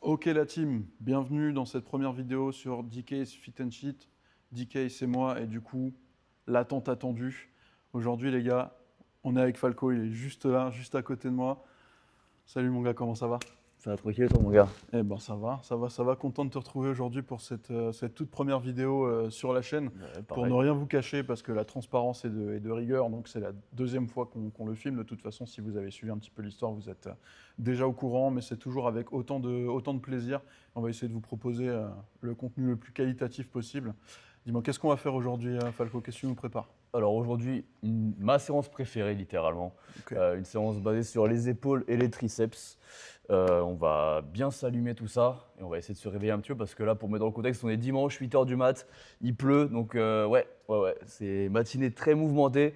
Ok la team, bienvenue dans cette première vidéo sur DK's Fit and Cheat. DK c'est moi et du coup, l'attente attendue. Aujourd'hui les gars, on est avec Falco, il est juste là, juste à côté de moi. Salut mon gars, comment ça va? Ça va tranquille toi mon gars? Eh ben ça va, content de te retrouver aujourd'hui pour cette toute première vidéo sur la chaîne. Pour ne rien vous cacher, parce que la transparence est de rigueur, donc c'est la deuxième fois qu'on le filme. De toute façon, si vous avez suivi un petit peu l'histoire, vous êtes déjà au courant, mais c'est toujours avec autant de plaisir. On va essayer de vous proposer le contenu le plus qualitatif possible. Dis-moi, qu'est-ce qu'on va faire aujourd'hui, Falco? Qu'est-ce que tu nous prépares? Alors aujourd'hui, ma séance préférée littéralement. Ok. Une séance basée sur les épaules et les triceps. On va bien s'allumer tout ça et on va essayer de se réveiller un petit peu parce que là, pour mettre dans le contexte, on est dimanche, 8h du mat, il pleut, donc ouais, c'est matinée très mouvementée,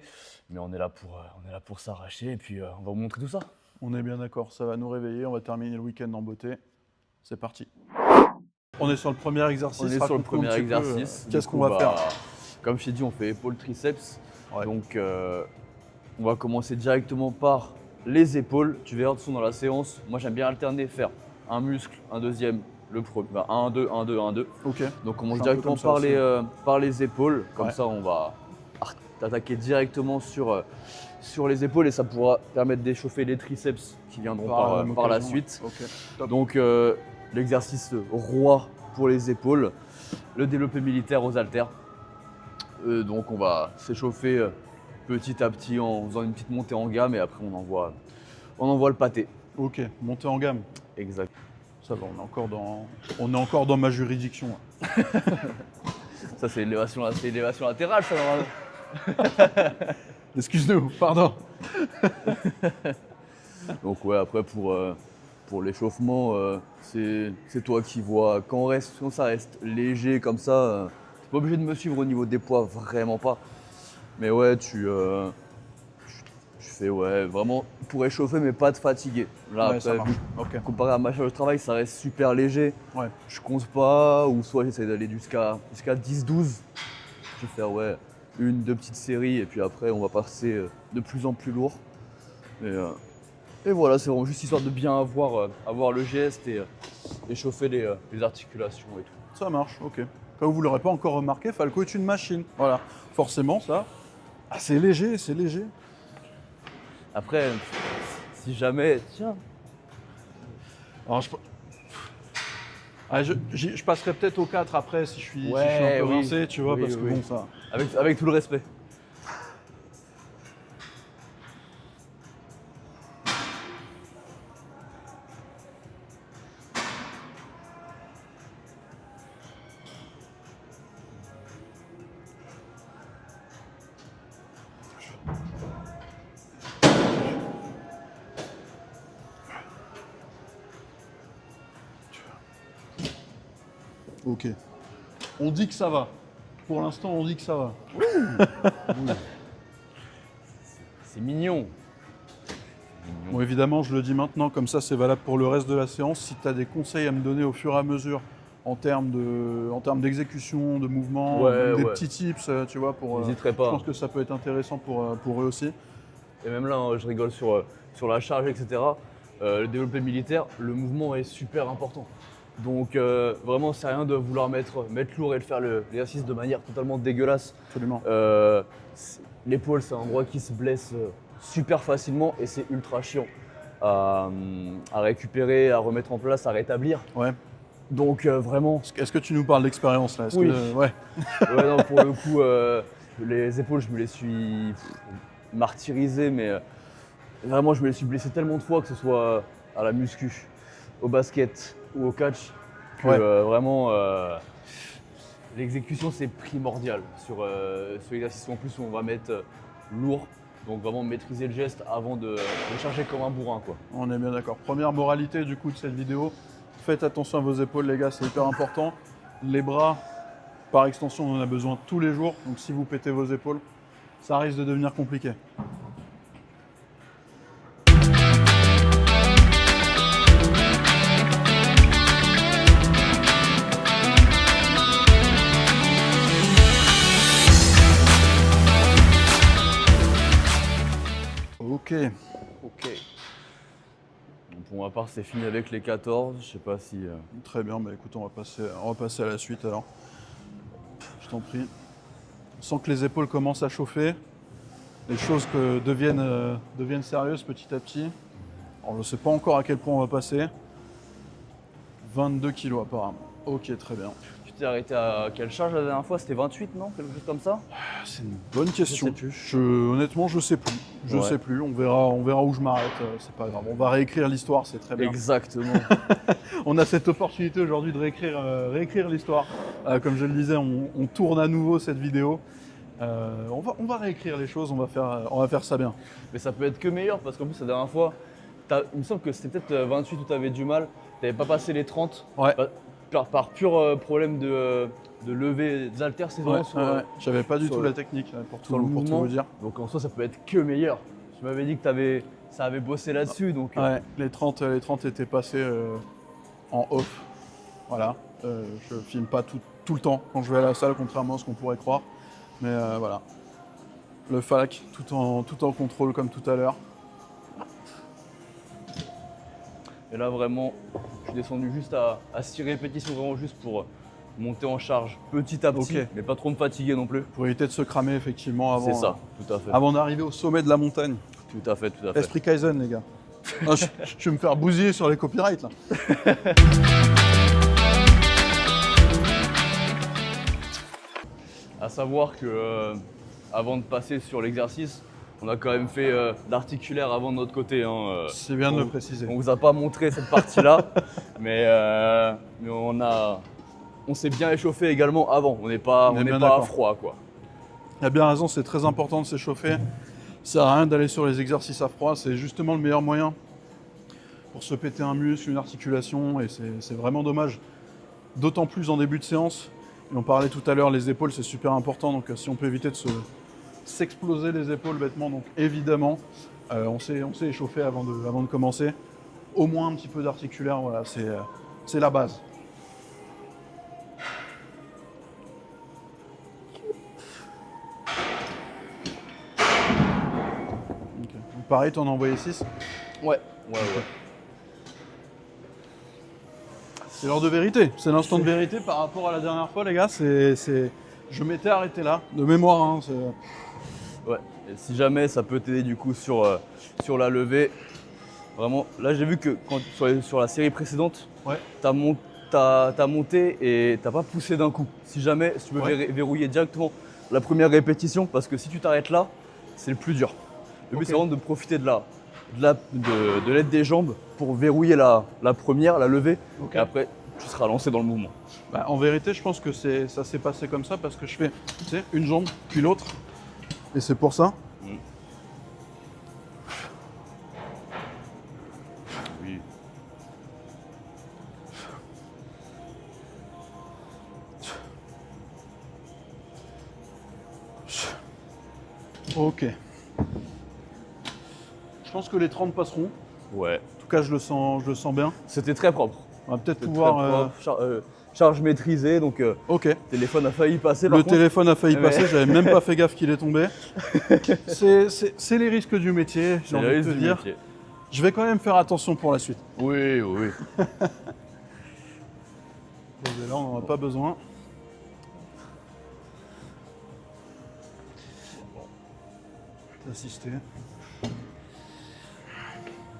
mais on est là pour s'arracher et puis on va vous montrer tout ça. On est bien d'accord, ça va nous réveiller, on va terminer le week-end en beauté. C'est parti. On est sur le premier exercice. On est sur le premier exercice. Qu'est-ce qu'on va faire? Comme je t'ai dit, on fait épaules triceps. Ouais. Donc on va commencer directement par les épaules. Tu verras de toute façon dans la séance, moi j'aime bien alterner, faire un muscle, un deuxième, le premier, 1, 2, 1, 2, 1, 2. Ok. Donc on commence C'est un peu directement comme ça par les épaules. Comme Ouais. ça on va attaquer directement sur les épaules et ça pourra permettre d'échauffer les triceps qui viendront par la suite. Ok. Top. Donc l'exercice roi pour les épaules, le développé militaire aux haltères. Donc on va s'échauffer petit à petit en faisant une petite montée en gamme et après on envoie le pâté. Ok, montée en gamme. Exact. Ça va, on est encore dans ma juridiction. Là. Ça c'est l'élévation latérale ça normalement. Excuse-nous, pardon. Donc ouais, après pour l'échauffement, c'est toi qui vois. Quand ça reste léger comme ça, t'es pas obligé de me suivre au niveau des poids, vraiment pas. Mais ouais, tu fais vraiment pour échauffer mais pas te fatiguer. Là Ouais, ça après, marche. Ok. comparé à ma charge de travail, ça reste super léger. Ouais. Je compte pas, ou soit j'essaie d'aller jusqu'à 10-12. Je vais faire une, deux petites séries et puis après on va passer de plus en plus lourd. Et voilà, c'est vraiment juste histoire de bien avoir le geste et échauffer les articulations et tout. Ça marche, ok. Comme vous ne l'aurez pas encore remarqué, Falco est une machine. Voilà. Forcément, ça. Ah, c'est léger, c'est léger. Après, si jamais, tiens, Alors, je passerai peut-être au 4 après si je suis un peu oui. rincé, tu vois, Oui, parce que oui. bon, ça. avec tout le respect. Ok. On dit que ça va. Pour l'instant, on dit que ça va. C'est mignon. Bon, évidemment, je le dis maintenant, comme ça, c'est valable pour le reste de la séance. Si tu as des conseils à me donner au fur et à mesure en termes d'exécution, de mouvement, Ouais, des ouais. petits tips, tu vois, N'hésiterai je pas. pense que ça peut être intéressant pour eux aussi. Et même là, hein, je rigole sur la charge, etc. Le développé militaire, le mouvement est super important. Donc vraiment, c'est rien de vouloir mettre lourd et de faire l'exercice de manière totalement dégueulasse. Absolument. L'épaule, c'est un endroit qui se blesse super facilement et c'est ultra chiant à récupérer, à remettre en place, à rétablir. Ouais. Donc vraiment, Est-ce que tu nous parles d'expérience là? Oui. Ouais. ouais, non, pour le coup, les épaules, je me les suis martyrisées, mais vraiment, je me les suis blessées tellement de fois, que ce soit à la muscu, au basket ou au catch, que Ouais. vraiment, l'exécution, c'est primordial sur l'exercice. En plus, on va mettre lourd, donc vraiment maîtriser le geste avant de charger comme un bourrin, quoi. On est bien d'accord. Première moralité du coup de cette vidéo, faites attention à vos épaules les gars, c'est hyper important. Les bras, par extension, on en a besoin tous les jours, donc si vous pétez vos épaules, ça risque de devenir compliqué. Ok. Pour ma part, c'est fini avec les 14. Je sais pas si. Très bien, bah écoute, on va passer à la suite alors. Je t'en prie. Sans que les épaules commencent à chauffer, les choses deviennent sérieuses petit à petit. Alors, je ne sais pas encore à quel point on va passer. 22 kilos apparemment. Ok, très bien. Tu t'es arrêté à quelle charge la dernière fois? C'était 28, non? Quelque chose comme ça? C'est une bonne question. Je sais plus. Honnêtement, je sais plus. Je sais plus. On verra où je m'arrête. C'est pas grave. On va réécrire l'histoire, c'est très bien. Exactement. On a cette opportunité aujourd'hui de réécrire l'histoire. Comme je le disais, on tourne à nouveau cette vidéo. On va réécrire les choses. On va faire ça bien. Mais ça peut être que meilleur parce qu'en plus, la dernière fois, il me semble que c'était peut-être 28 où tu avais du mal. Tu n'avais pas passé les 30. Ouais. Par pur problème de lever des haltères, c'est vraiment J'avais pas du tout la technique pour tout vous dire. Donc en soi, ça peut être que meilleur. Tu m'avais dit que ça avait bossé là-dessus. Donc, ouais, les 30 étaient passés en off. Voilà. Je filme pas tout le temps quand je vais à la salle, contrairement à ce qu'on pourrait croire. Mais voilà. Le FALC, tout en contrôle comme tout à l'heure. Et là, vraiment, je suis descendu juste à 6 répétitions, vraiment juste pour monter en charge petit à petit, mais pas trop me fatiguer non plus. Pour éviter de se cramer, effectivement, avant. C'est ça, tout à fait. Avant d'arriver au sommet de la montagne. Tout à fait, tout à fait. Esprit Kaizen, les gars. Non, je vais me faire bousiller sur les copyrights, là. À savoir que, avant de passer sur l'exercice, on a quand même fait l'articulaire avant de notre côté. Hein, c'est bien de le préciser. On vous a pas montré cette partie-là, mais on s'est bien échauffé également avant. On n'est pas à froid, quoi. Il a bien raison, c'est très important de s'échauffer. Ça sert à rien d'aller sur les exercices à froid, c'est justement le meilleur moyen pour se péter un muscle, une articulation, et c'est vraiment dommage. D'autant plus en début de séance. Et on parlait tout à l'heure, les épaules, c'est super important, donc si on peut éviter de s'exploser les épaules bêtement, donc évidemment, on s'est échauffé avant de commencer. Au moins un petit peu d'articulaire, voilà, c'est la base. Okay. Donc pareil, t'en as envoyé 6? Ouais. C'est l'heure de vérité, c'est l'instant de vérité par rapport à la dernière fois, les gars. Je m'étais arrêté là, de mémoire. Hein, ouais, et si jamais ça peut t'aider du coup sur la levée, vraiment, là j'ai vu que sur la série précédente, t'as monté et t'as pas poussé d'un coup. Si jamais, si tu peux verrouiller directement la première répétition, parce que si tu t'arrêtes là, c'est le plus dur. Le but c'est vraiment de profiter de l'aide des jambes pour verrouiller la première, la levée, et après tu seras lancé dans le mouvement. Bah, en vérité, je pense que ça s'est passé comme ça parce que je fais une jambe puis l'autre, et c'est pour ça. Oui. Ok. Je pense que les 30 passeront. Ouais. En tout cas, je le sens bien. C'était très propre. On va peut-être pouvoir. Charge maîtrisée, donc ok. Le téléphone a failli passer. Le téléphone a failli passer, j'avais même pas fait gaffe qu'il est tombé. C'est les risques du métier, j'ai envie de te dire. Je vais quand même faire attention pour la suite. Oui. Là, on n'en a pas besoin. D'assister.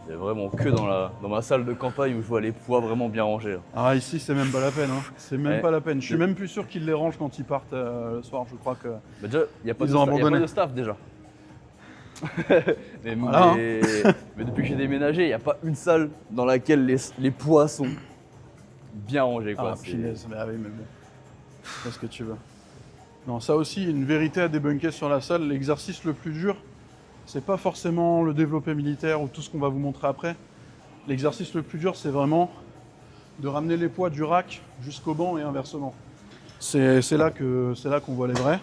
Il y a vraiment que dans ma salle de campagne où je vois les poids vraiment bien rangés. Là. Ah, ici, c'est même pas la peine. Hein. C'est même pas la peine. Je suis même plus sûr qu'ils les rangent quand ils partent le soir. Je crois que. Bah déjà, il n'y a pas de staff déjà. mais depuis que j'ai déménagé, il n'y a pas une salle dans laquelle les poids sont bien rangés. Quoi. Ah, punaise, mais oui, mais bon. Fais ce que tu veux. Non, ça aussi, une vérité à débunker sur la salle. L'exercice le plus dur, c'est pas forcément le développé militaire ou tout ce qu'on va vous montrer après. L'exercice le plus dur, c'est vraiment de ramener les poids du rack jusqu'au banc et inversement. C'est là qu'on voit les vrais.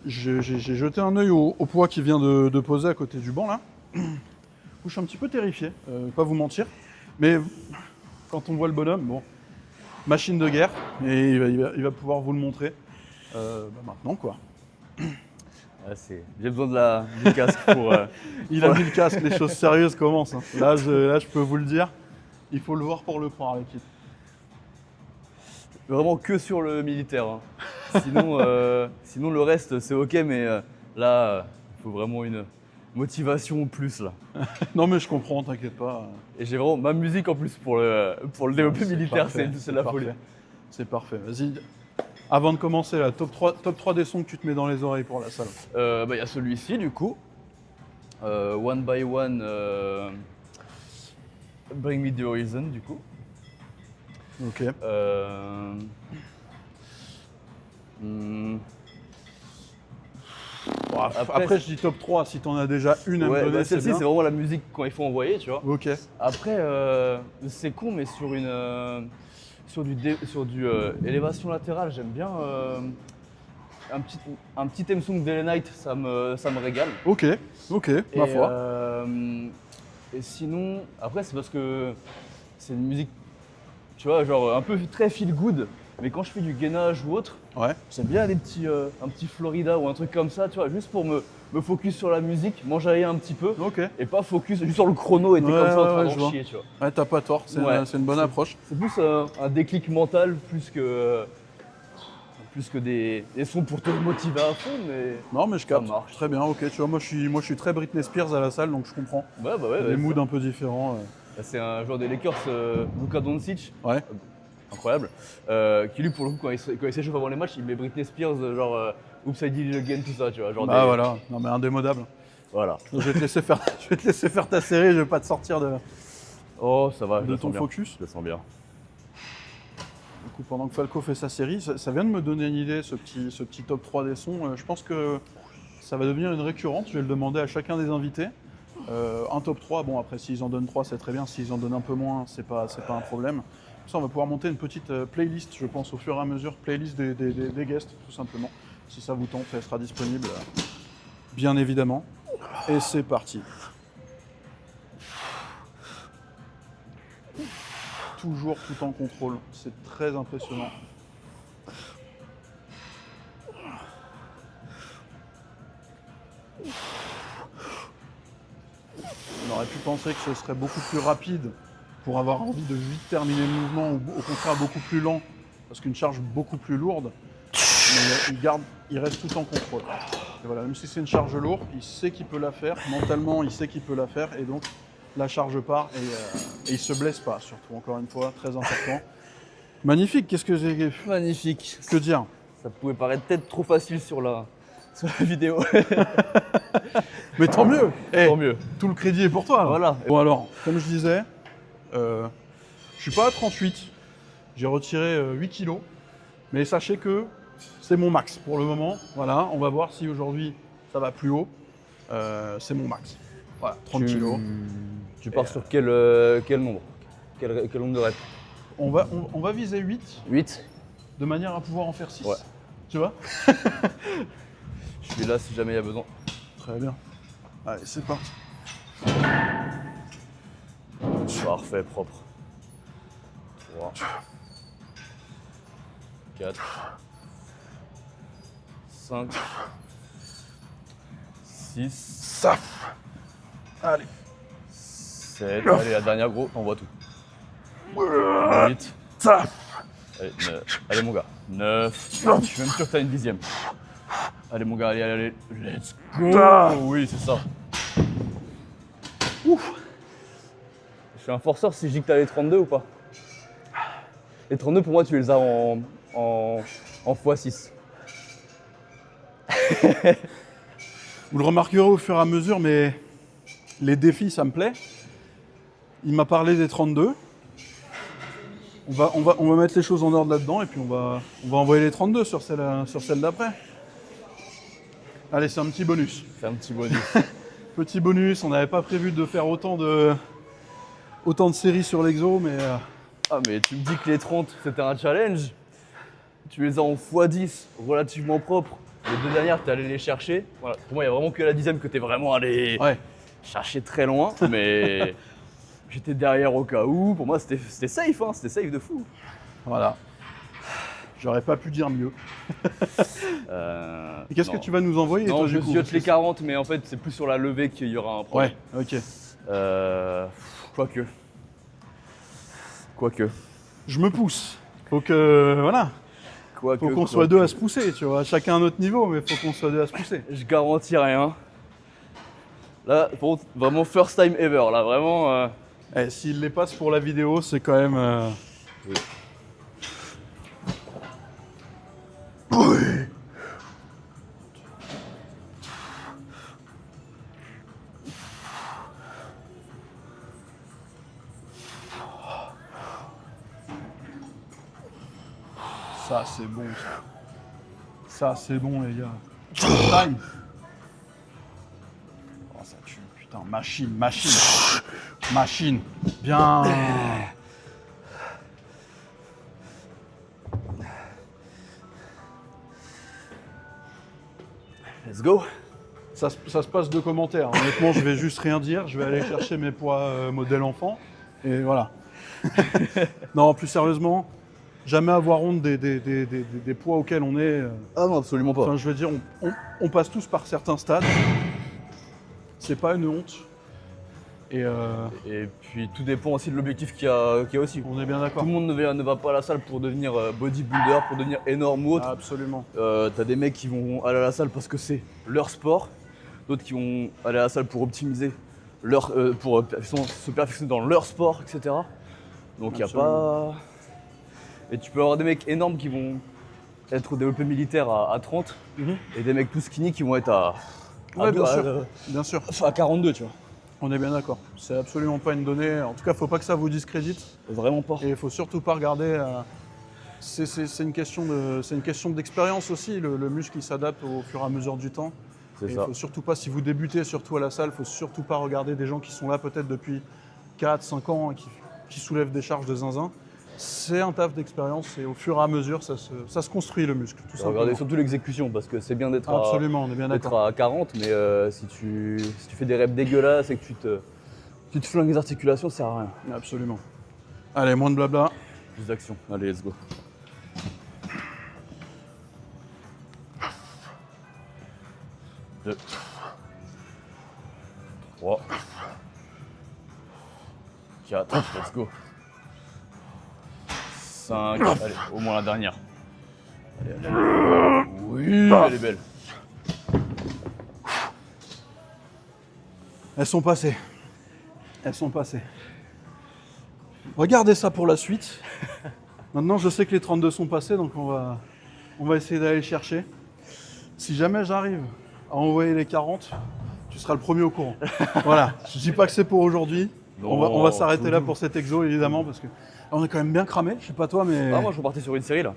J'ai jeté un œil au poids qui vient de poser à côté du banc là. Je suis un petit peu terrifié, pas vous mentir. Mais quand on voit le bonhomme, bon, machine de guerre, et il va pouvoir vous le montrer maintenant quoi. Ouais, j'ai besoin du casque pour. Il a mis le casque, les choses sérieuses commencent. Hein. Là, je peux vous le dire. Il faut le voir pour le croire, l'équipe. Vraiment que sur le militaire. Hein. Sinon, le reste, c'est ok, mais là, il faut vraiment une motivation plus là. Non, mais je comprends, t'inquiète pas. Et j'ai vraiment ma musique en plus pour le développé militaire, c'est la folie. C'est parfait. Vas-y. Avant de commencer, là, top 3 des sons que tu te mets dans les oreilles pour la salle. Y a celui-ci, du coup. One by One, Bring Me the Horizon, du coup. Ok. Après, je dis top 3, si t'en as déjà une à me donner, c'est celle-ci, bien. c'est vraiment la musique quand il faut envoyer, tu vois. Ok. Après, c'est con, mais sur du élévation latérale, j'aime bien un petit theme song d'Ellen Knight, ça me régale. Ok, ma foi. Et sinon, après, c'est parce que c'est une musique, tu vois, genre un peu très feel good. Mais quand je fais du gainage ou autre, j'aime bien un petit Florida ou un truc comme ça, tu vois, juste pour me focus sur la musique, m'enjailler un petit peu, et pas focus juste sur le chrono et t'es comme ça en train d'en chier, tu vois. Ouais, t'as pas tort, c'est une bonne approche. C'est plus un déclic mental plus que des sons pour te motiver à fond, mais non, mais je capte. Ça marche. Très bien, ok. Tu vois, moi je suis très Britney Spears à la salle, donc je comprends. Ouais, les moods un peu différents. C'est un joueur des Lakers, Luka Doncic. Ouais. Incroyable. Qui lui, pour le coup, quand il s'échauffe avant les matchs, il met Britney Spears, genre Oops, I Did It Again, tout ça, tu vois. Genre voilà, non mais indémodable. Voilà. Je vais te laisser faire ta série, je vais pas te sortir de ça va, de ton focus. Je le sens bien. Du coup, pendant que Falco fait sa série, ça vient de me donner une idée, ce petit top 3 des sons. Je pense que ça va devenir une récurrente, je vais le demander à chacun des invités. Un top 3, bon après s'ils en donnent 3 c'est très bien, s'ils en donnent un peu moins c'est pas un problème. Ça, on va pouvoir monter une petite playlist, je pense, au fur et à mesure, playlist des guests, tout simplement. Si ça vous tente, elle sera disponible, bien évidemment. Et c'est parti. Toujours tout en contrôle, c'est très impressionnant. On aurait pu penser que ce serait beaucoup plus rapide pour avoir envie de vite terminer le mouvement, ou au contraire beaucoup plus lent, parce qu'une charge beaucoup plus lourde, mais il reste tout en contrôle. Et voilà, même si c'est une charge lourde, il sait qu'il peut la faire, mentalement il sait qu'il peut la faire, et donc la charge part, et il se blesse pas, surtout, encore une fois, très important. Magnifique, qu'est-ce que j'ai... Magnifique. Que dire? Ça pouvait paraître peut-être trop facile sur la vidéo. Mais tant mieux. Tant mieux. Tout le crédit est pour toi. Voilà. Bon alors, comme je disais, je suis pas à 38, j'ai retiré 8 kilos, mais sachez que c'est mon max pour le moment. Voilà, on va voir si aujourd'hui ça va plus haut. C'est mon max. Voilà, 30 kilos. Tu pars sur quel nombre quel nombre de reps? On va viser 8. 8. De manière à pouvoir en faire 6. Ouais. Tu vois? Je suis là si jamais il y a besoin. Très bien. Allez, c'est parti. Parfait, propre. 3. 4. 5. 6. Ça. Allez. 7. Allez, la dernière, gros, t'envoies tout. 8. Ça. Allez, 9. Allez, mon gars. 9. Je suis même sûr que t'as une 10e. Allez, mon gars, allez. Let's go. Oui, c'est ça. Ouf. Je suis un forceur si je dis que t'as les 32 ou pas? Les 32, pour moi, tu les as en x6. Vous le remarquerez au fur et à mesure, mais les défis, ça me plaît. Il m'a parlé des 32. On va mettre les choses en ordre là-dedans et puis on va envoyer les 32 sur celle d'après. Allez, c'est un petit bonus. C'est un petit bonus. Petit bonus, on n'avait pas prévu de faire autant de séries sur l'exo, mais... Ah, mais tu me dis que les 30, c'était un challenge. Tu les as en x10, relativement propres. Les 2 dernières, t'es allé les chercher. Voilà. Pour moi, il n'y a vraiment que la 10e que t'es vraiment allé chercher très loin. Mais j'étais derrière au cas où. Pour moi, c'était safe, hein. C'était safe de fou. Voilà. J'aurais pas pu dire mieux. Et qu'est-ce que non. tu vas nous envoyer Non, toi, je du coup, ziote les 40, mais en fait, c'est plus sur la levée qu'il y aura un problème. Ouais, ok. Quoique. Je me pousse. Faut que, voilà, faut qu'on soit deux à se pousser, tu vois. Chacun à notre niveau, mais faut qu'on soit deux à se pousser. Je garantis rien. Là, pour vraiment first time ever, là, vraiment. S'il les passe pour la vidéo, c'est quand même... Oui. Ça, c'est bon, ça. Ça, c'est bon, les gars. Time. Oh, ça tue, putain. Machine. Machine. Bien. Let's go. Ça se passe de commentaires. Honnêtement, je vais juste rien dire. Je vais aller chercher mes poids modèle enfant. Et voilà. Non, plus sérieusement, jamais avoir honte des poids auxquels on est. Ah non, absolument pas. Enfin, je veux dire, on passe tous par certains stades. C'est pas une honte. Et puis tout dépend aussi de l'objectif qu'il y a aussi. on est bien d'accord. Tout le monde ne va pas à la salle pour devenir bodybuilder, pour devenir énorme ou autre. Ah, absolument. T'as des mecs qui vont aller à la salle parce que c'est leur sport, d'autres qui vont aller à la salle pour optimiser pour se perfectionner dans leur sport, etc. Donc il n'y a pas. Et tu peux avoir des mecs énormes qui vont être développés militaires à 30 et des mecs plus skinny qui vont être à Ouais, bien sûr. à 42, tu vois. On est bien d'accord. C'est absolument pas une donnée. En tout cas, faut pas que ça vous discrédite. Vraiment pas. Et il faut surtout pas regarder. C'est une question d'expérience aussi. Le muscle il s'adapte au fur et à mesure du temps. C'est Et il ça. faut surtout pas, si vous débutez surtout à la salle, faut surtout pas regarder des gens qui sont là peut-être depuis 4, 5 ans et qui soulèvent des charges de zinzin. C'est un taf d'expérience et au fur et à mesure, ça se construit le muscle. Tout simplement. Regardez surtout l'exécution parce que c'est bien d'être Absolument, on est bien d'accord. à 40, mais si tu fais des reps dégueulasses et que tu te flingues les articulations, ça sert à rien. Absolument. Allez, moins de blabla. Plus d'action. Allez, let's go. Deux. 3. 4. Let's go. 5. Allez, au moins la dernière. Allez. Oui, elle est belle. Elles sont passées. Regardez ça pour la suite. Maintenant, je sais que les 32 sont passés, donc on va essayer d'aller les chercher. Si jamais j'arrive à envoyer les 40, tu seras le premier au courant. Voilà, je dis pas que c'est pour aujourd'hui. On va s'arrêter là pour cet exo, évidemment, parce que on est quand même bien cramé. Je sais pas toi, mais... Ah, moi, je repartais sur une série, là.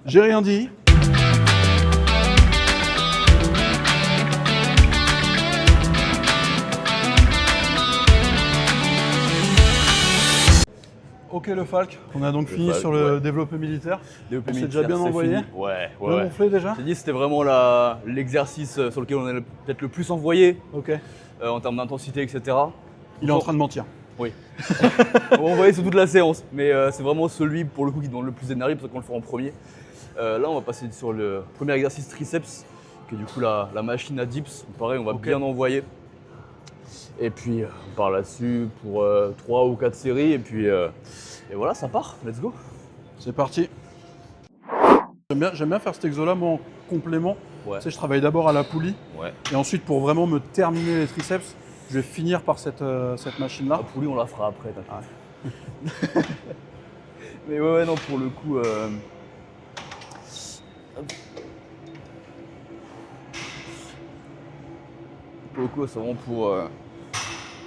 J'ai rien dit. Ok le Falk, on a donc fini Falk, sur le développé militaire. Développé C'est militaire, déjà bien c'est envoyé. fini. Ouais. Bien gonflé déjà. J'ai dit c'était vraiment l'exercice sur lequel on est peut-être le plus envoyé Ok. en termes d'intensité, etc. Il est en train de mentir. Oui. On va envoyer sur toute la séance, mais c'est vraiment celui pour le coup qui demande le plus d'énergie parce qu'on le fait en premier. Là, on va passer sur le premier exercice triceps, qui est du coup la machine à dips. Pareil, on va bien envoyer. Et puis on part là-dessus pour 3 ou 4 séries et puis et voilà, ça part. Let's go. C'est parti. J'aime bien faire cet exo-là, moi, en complément. Ouais. Tu sais, je travaille d'abord à la poulie. Ouais. Et ensuite, pour vraiment me terminer les triceps, je vais finir par cette machine-là. La poulie, on la fera après, t'inquiète. Mais ouais, non, pour le coup... Pour le coup, c'est vraiment pour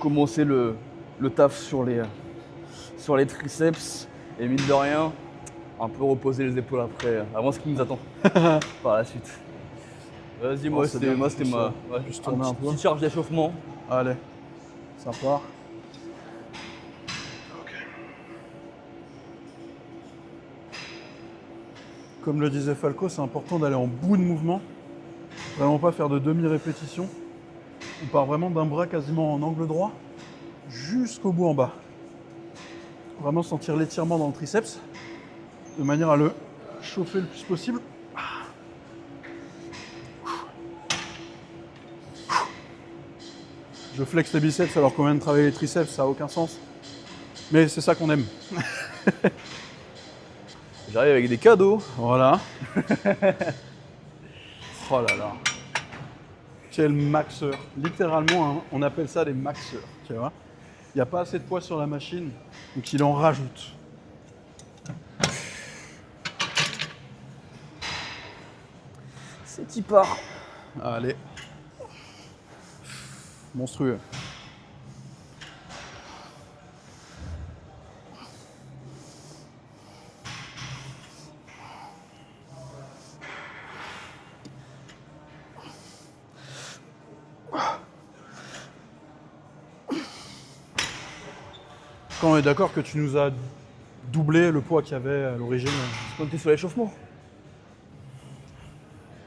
commencer le taf sur les triceps. Et mine de rien, un peu reposer les épaules après, avant ce qui nous attend par la suite. Vas-y, moi c'était ma petite charge d'échauffement. Allez, ça part. Comme le disait Falco, c'est important d'aller en bout de mouvement. Vraiment pas faire de demi-répétition. On part vraiment d'un bras quasiment en angle droit jusqu'au bout en bas. Vraiment sentir l'étirement dans le triceps. de manière à le chauffer le plus possible. Je flex les biceps alors qu'on vient de travailler les triceps, ça n'a aucun sens. Mais c'est ça qu'on aime. J'arrive avec des cadeaux. Voilà. Oh là là. Quel maxeur. Littéralement, hein, on appelle ça des maxeurs. Tu vois. Il n'y a pas assez de poids sur la machine, donc il en rajoute. C'est y part. Allez. Monstrueux. Quand on est d'accord que tu nous as doublé le poids qu'il y avait à l'origine. On était sur l'échauffement.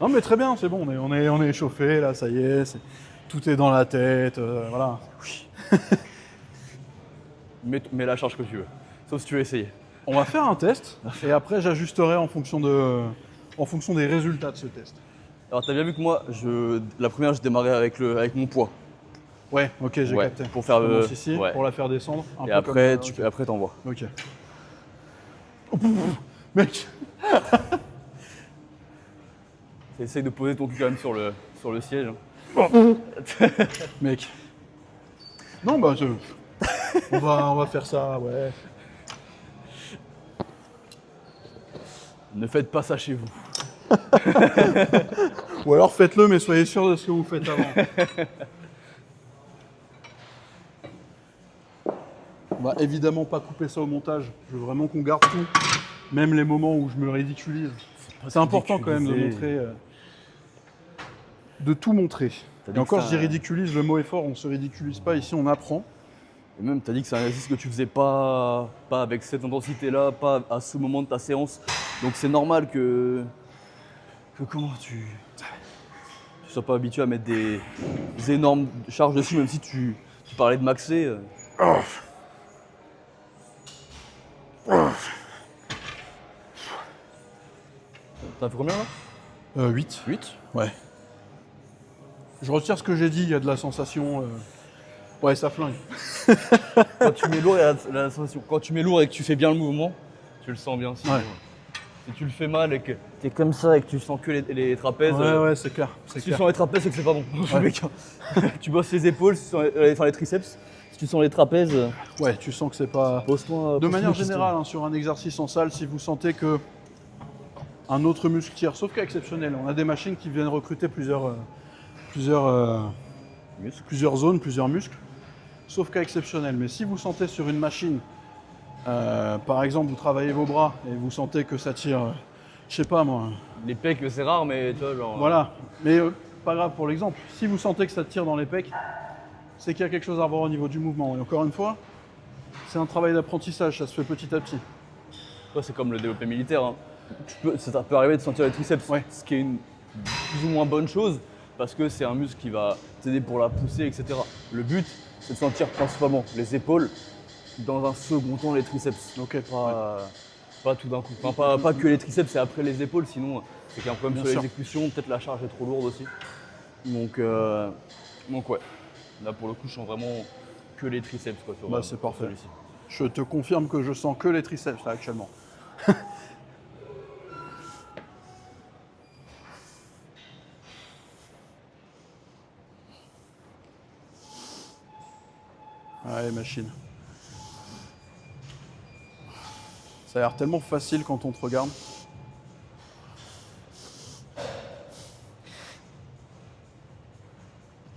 Non mais très bien, c'est bon, on est échauffé, là, ça y est, tout est dans la tête, voilà. Oui. Mets la charge que tu veux, sauf si tu veux essayer. On va faire un test, et après j'ajusterai en fonction des résultats de ce test. Alors t'as bien vu que moi, la première, je démarrais avec mon poids. Ouais, ok, j'ai capté. Pour faire ici, pour la faire descendre. Un et peu après, comme, après t'envoies. Ok. Oh, mec. Essaye de poser ton cul quand même sur le siège. Mec. Non, bah, on va faire ça, ouais. Ne faites pas ça chez vous. Ou alors faites-le, mais soyez sûr de ce que vous faites avant. On va évidemment pas couper ça au montage. Je veux vraiment qu'on garde tout, même les moments où je me ridiculise. C'est important quand même de montrer, de tout montrer. Et encore, je dis ridiculise, le mot est fort, on se ridiculise pas, ici on apprend. Et même, t'as dit que c'est un exercice que tu faisais pas avec cette intensité-là, pas à ce moment de ta séance. Donc c'est normal que comment tu sois pas habitué à mettre des énormes charges dessus, même si tu parlais de maxer. T'as fait combien là 8. 8 Ouais. Je retire ce que j'ai dit, il y a de la sensation. Ouais, ça flingue. Quand tu mets lourd, il y a la sensation. Quand tu mets lourd et que tu fais bien le mouvement, tu le sens bien. Sinon, ouais. Si tu le fais mal et que t'es comme ça et que tu sens que les trapèzes. Ouais, c'est clair. Si tu sens les trapèzes, c'est que c'est pas bon. Ouais. Tu bosses les épaules, si tu sens les triceps. Si tu sens les trapèzes. Ouais, tu sens que c'est pas. De manière générale, hein, sur un exercice en salle, si vous sentez que un autre muscle tire, sauf cas exceptionnel, on a des machines qui viennent recruter plusieurs zones, plusieurs muscles, sauf cas exceptionnel. Mais si vous sentez sur une machine, par exemple, vous travaillez vos bras et vous sentez que ça tire, je sais pas moi. Les pecs, c'est rare, mais tu vois, genre. Voilà, mais pas grave pour l'exemple. Si vous sentez que ça tire dans les pecs, c'est qu'il y a quelque chose à voir au niveau du mouvement. Et encore une fois, c'est un travail d'apprentissage, ça se fait petit à petit. Ouais, c'est comme le développé militaire. Hein. Ça peut arriver de sentir les triceps, ce qui est une plus ou moins bonne chose, parce que c'est un muscle qui va t'aider pour la poussée, etc. Le but, c'est de sentir principalement les épaules, dans un second temps les triceps. Ok. Pas tout d'un coup. Enfin, pas que les triceps, c'est après les épaules, sinon c'est qu'il y a un problème sur sûr. l'exécution, peut-être la charge est trop lourde aussi. Donc ouais, là pour le coup je sens vraiment que les triceps quoi. Bah c'est parfait. Je te confirme que je sens que les triceps là actuellement. Allez, machine. Ça a l'air tellement facile quand on te regarde.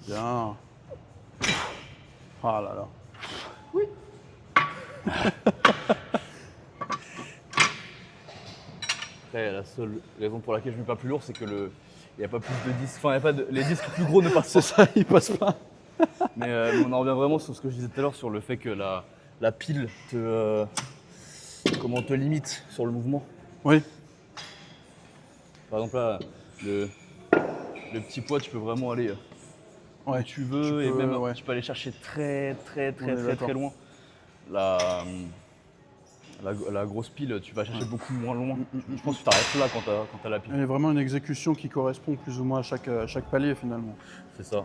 Bien. Ah là là. Oui. Après, la seule raison pour laquelle je mets pas plus lourd, c'est que il n'y a pas plus de disques. Enfin, les disques plus gros ne passent pas. C'est ça, ils passent pas. Mais on en revient vraiment sur ce que je disais tout à l'heure, sur le fait que la pile te limite sur le mouvement. Oui. Par exemple là, le petit poids, tu peux vraiment aller où tu veux et même tu peux aller chercher très loin. La la grosse pile, tu vas chercher beaucoup moins loin. Je pense que tu t'arrêtes là quand t'as la pile. Il y a vraiment une exécution qui correspond plus ou moins à chaque palier finalement. C'est ça.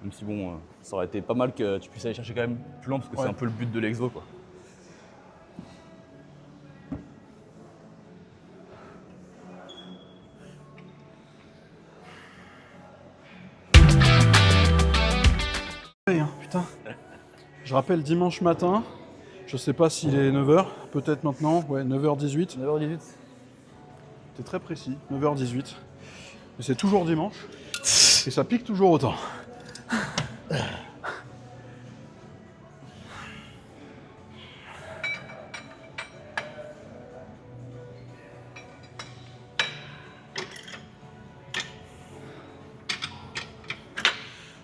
Même si bon, ça aurait été pas mal que tu puisses aller chercher quand même plus loin parce que c'est un peu le but de l'exo quoi. Putain. Je rappelle dimanche matin, je sais pas s'il est 9h, peut-être maintenant, ouais 9h18. 9h18. T'es très précis, 9h18. Mais c'est toujours dimanche et ça pique toujours autant.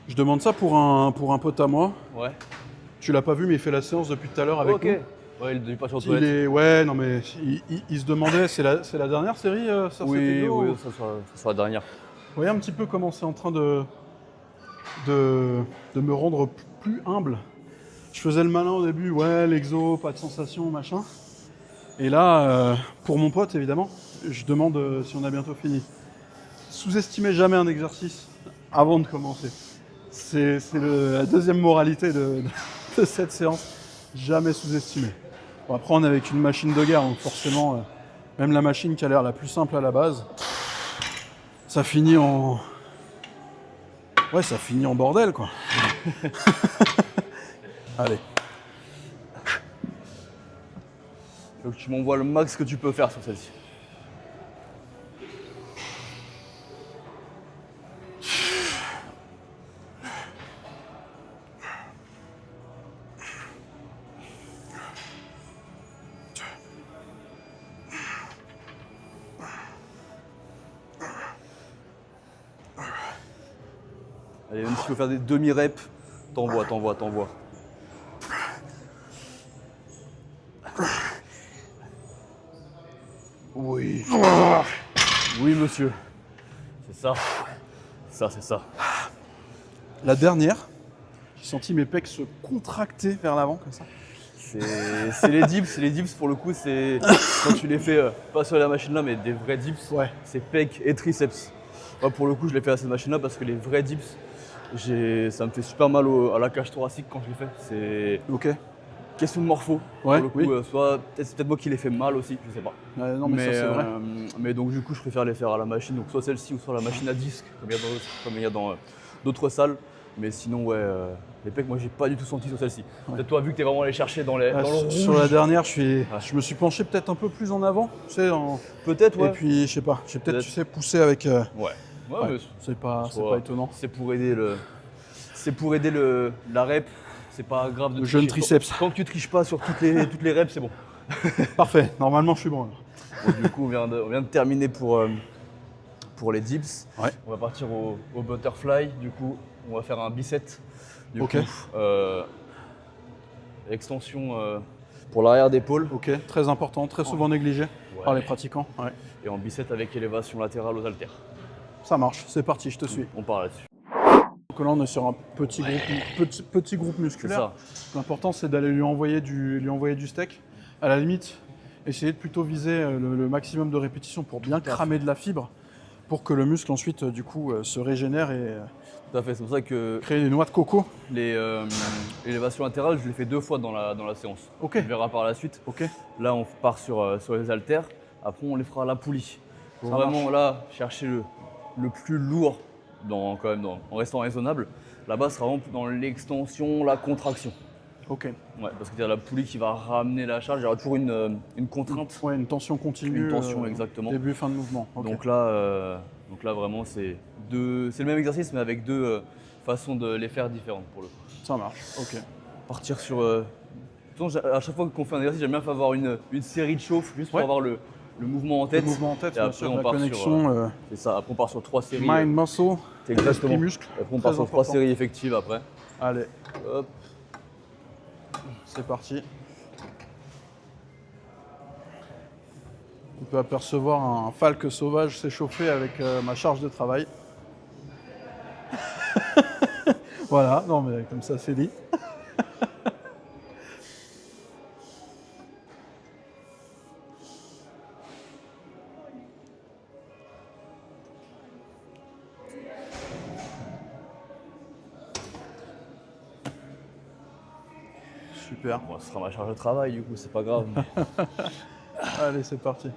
Je demande ça pour un pote à moi. Ouais. Tu l'as pas vu mais il fait la séance depuis tout à l'heure avec nous. Ouais, il est pas sur toilette. Ouais, non mais il se demandait, c'est la dernière série sur cette vidéo Oui, ça sera la dernière. Vous voyez un petit peu comment c'est en train de me rendre plus humble. Je faisais le malin au début, ouais, l'exo, pas de sensation, machin. Et là, pour mon pote évidemment, je demande si on a bientôt fini. Sous-estimez jamais un exercice avant de commencer. C'est la deuxième moralité de cette séance. Jamais sous-estimer. Bon, après, on est avec une machine de guerre, donc forcément, même la machine qui a l'air la plus simple à la base, ça finit en... Ouais, ça finit en bordel, quoi. Allez. Faut que tu m'envoies le max que tu peux faire sur celle-ci. Allez, même si tu veux faire des demi-reps, t'envoies. Oui. Oui, monsieur. C'est ça. C'est ça. La dernière, j'ai senti mes pecs se contracter vers l'avant, comme ça. C'est les dips. Les dips, pour le coup, c'est quand tu les fais, pas sur la machine là, mais des vrais dips, Ouais. c'est pecs et triceps. Moi, pour le coup, je l'ai fait à cette machine là parce que les vrais dips, ça me fait super mal à la cage thoracique quand je les fais. C'est Ok. question de morpho. Ouais, pour le coup, c'est peut-être moi qui les fais mal aussi, je sais pas. Non, mais ça, c'est vrai. Mais donc, du coup, je préfère les faire à la machine, donc soit celle-ci ou soit la machine à disque, comme il y a dans d'autres salles. Mais sinon, ouais, les pecs, moi, j'ai pas du tout senti sur celle-ci. Ouais. Peut-être toi, vu que t'es vraiment allé chercher dans le rouge. Sur la dernière, je me suis penché peut-être un peu plus en avant, tu sais. Peut-être, ouais. Et puis, je sais pas, j'ai peut-être, tu sais, poussé avec... Ouais, mais c'est pas étonnant. c'est pour aider la rep. C'est pas grave de Le jeune tricher. triceps. Tant que tu triches pas sur toutes les reps, c'est bon. Parfait, normalement, je suis bon. Donc, du coup, on vient de terminer pour les dips. Ouais. On va partir au butterfly. Du coup, on va faire un bicep. Du Ok. coup, extension pour l'arrière d'épaule. Ok, très important, très souvent négligé par les pratiquants. Ouais. Et en bicep avec élévation latérale aux haltères. Ça marche, c'est parti, je te suis. On part là-dessus. Donc là, on est sur un petit groupe C'est musculaire. ça. L'important, c'est d'aller lui envoyer du steak. À la limite, essayer de plutôt viser le maximum de répétitions pour bien cramer de la fibre, pour que le muscle ensuite, du coup, se régénère et Tout à fait. C'est pour ça que créer des noix de coco. les élévations latérales, je les fais 2 fois dans la séance. Ok. On verra par la suite. Ok. Là, on part sur les haltères. Après, on les fera à la poulie. Pour Ça vraiment marche. là chercher le plus lourd en restant raisonnable. Là-bas, sera vraiment dans l'extension, la contraction. Ok. Ouais, parce que tu as la poulie qui va ramener la charge. Il y aura toujours une contrainte. Ouais, une tension continue. Une tension, exactement. Début, fin de mouvement. Ok. Donc là, vraiment, c'est le même exercice, mais avec deux façons de les faire différentes pour le coup. Ça marche. Ok. Partir sur. À chaque fois qu'on fait un exercice, j'aime bien faire avoir une série de chauffes, juste pour avoir le mouvement en tête. Le mouvement en tête, Et bien après, sûr, on la part connexion c'est ça, après on part sur 3 séries. mind, muscle, C'est exactement. esprit, muscle. Après on part Très sur 3 important. séries effectives après. Allez, Hop. c'est parti. On peut apercevoir un falque sauvage s'échauffer avec ma charge de travail. Voilà, non mais comme ça c'est dit. Super. Bon, ce sera ma charge de travail, du coup, c'est pas grave. Mais... Allez, c'est parti.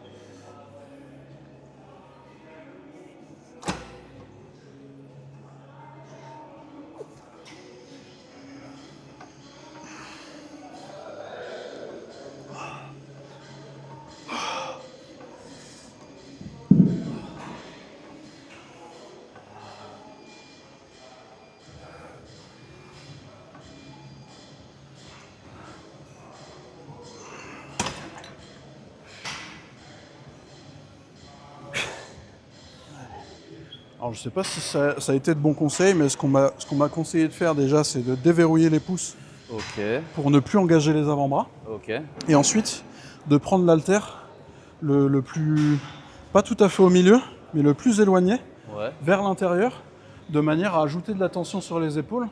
Alors je sais pas si ça a été de bons conseils, mais ce qu'on m'a conseillé de faire déjà, c'est de déverrouiller les pouces Ok, pour ne plus engager les avant-bras. ok. Et ensuite, de prendre l'haltère le plus, pas tout à fait au milieu, mais le plus éloigné, Ouais. vers l'intérieur, de manière à ajouter de la tension sur les épaules,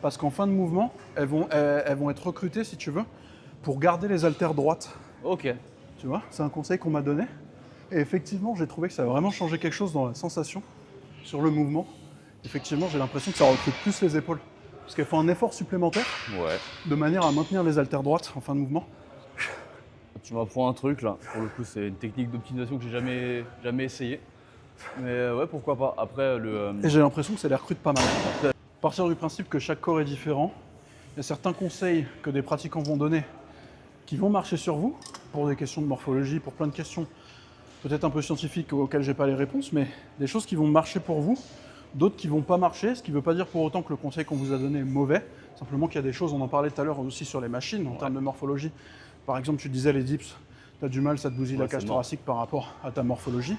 parce qu'en fin de mouvement, elles vont être recrutées, si tu veux, pour garder les haltères droites. Ok. Tu vois, c'est un conseil qu'on m'a donné. Et effectivement, j'ai trouvé que ça a vraiment changé quelque chose dans la sensation, sur le mouvement. Effectivement, j'ai l'impression que ça recrute plus les épaules. Parce qu'elles font un effort supplémentaire, Ouais. de manière à maintenir les haltères droites en fin de mouvement. Tu m'apprends un truc là. Pour le coup, c'est une technique d'optimisation que j'ai jamais essayé. Mais ouais, pourquoi pas. Après, Et j'ai l'impression que ça les recrute pas mal. À partir du principe que chaque corps est différent, il y a certains conseils que des pratiquants vont donner qui vont marcher sur vous, pour des questions de morphologie, pour plein de questions peut-être un peu scientifiques auxquelles j'ai pas les réponses, mais des choses qui vont marcher pour vous, d'autres qui vont pas marcher, ce qui veut pas dire pour autant que le conseil qu'on vous a donné est mauvais, simplement qu'il y a des choses, on en parlait tout à l'heure aussi sur les machines, en termes de morphologie. Par exemple, tu disais les dips, tu as du mal, ça te bousille la cage thoracique par rapport à ta morphologie.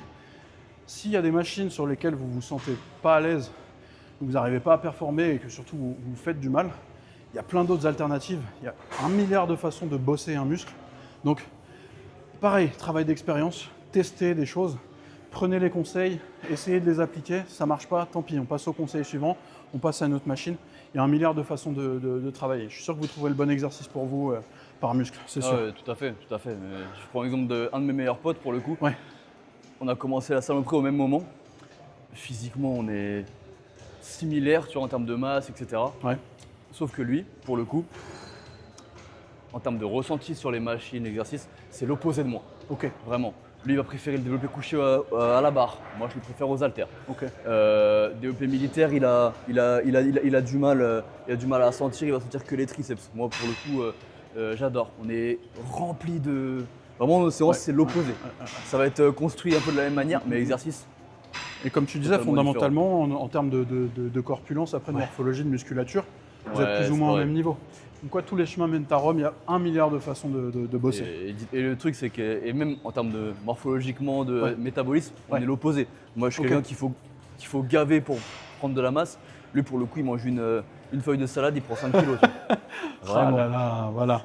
S'il y a des machines sur lesquelles vous vous sentez pas à l'aise, que vous n'arrivez pas à performer et que surtout vous faites du mal, il y a plein d'autres alternatives. Il y a 1 milliard de façons de bosser un muscle. Donc, pareil, travail d'expérience, testez des choses, prenez les conseils, essayez de les appliquer. Ça ne marche pas, tant pis, on passe au conseil suivant, on passe à une autre machine. Il y a 1 milliard de façons de travailler. Je suis sûr que vous trouverez le bon exercice pour vous par muscle, c'est sûr. Ouais, tout à fait, tout à fait. Mais je prends l'exemple d'un de mes meilleurs potes pour le coup. Ouais. On a commencé la salle à peu près au même moment. Physiquement, on est similaires, tu vois, en termes de masse, etc. Ouais. Sauf que lui, pour le coup, en termes de ressenti sur les machines, l'exercice, c'est l'opposé de moi. Ok. Vraiment. Lui, il va préférer le développé couché à la barre. Moi, je le préfère aux haltères. Ok. Développé militaire, il a du mal, il a du mal à sentir. Il va sentir que les triceps. Moi, pour le coup, j'adore. On est rempli de. Vraiment, c'est l'opposé. Ça va être construit un peu de la même manière, mais l'exercice. Et comme tu disais, fondamentalement, en termes de corpulence, après de morphologie, de musculature, vous êtes plus ou moins au même niveau. Donc quoi, tous les chemins mènent à Rome, il y a 1 milliard de façons de bosser. Et le truc, c'est que, et même en termes de morphologiquement, de métabolisme, on est l'opposé. Moi, je suis quelqu'un qu'il faut gaver pour prendre de la masse. Lui, pour le coup, il mange une feuille de salade, il prend 5 kilos. Vraiment. Ah là là, voilà.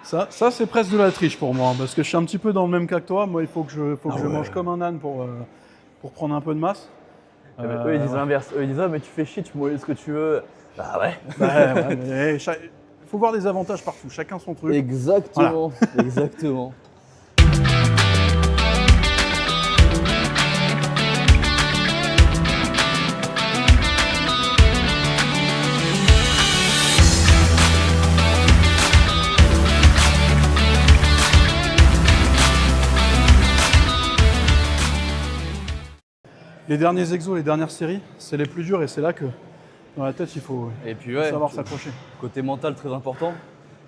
Ça c'est presque de la triche pour moi, parce que je suis un petit peu dans le même cas que toi. Moi, il faut que je mange comme un âne pour prendre un peu de masse. Eux, ils disent l'inverse. Eux, ils disent « Ah, mais tu fais chier, tu manges ce que tu veux. » Bah ouais. Ouais, il faut voir des avantages partout, chacun son truc. Exactement, voilà. Exactement. Les derniers exos, les dernières séries, c'est les plus durs et c'est là que dans la tête, il faut savoir s'accrocher. Côté mental très important.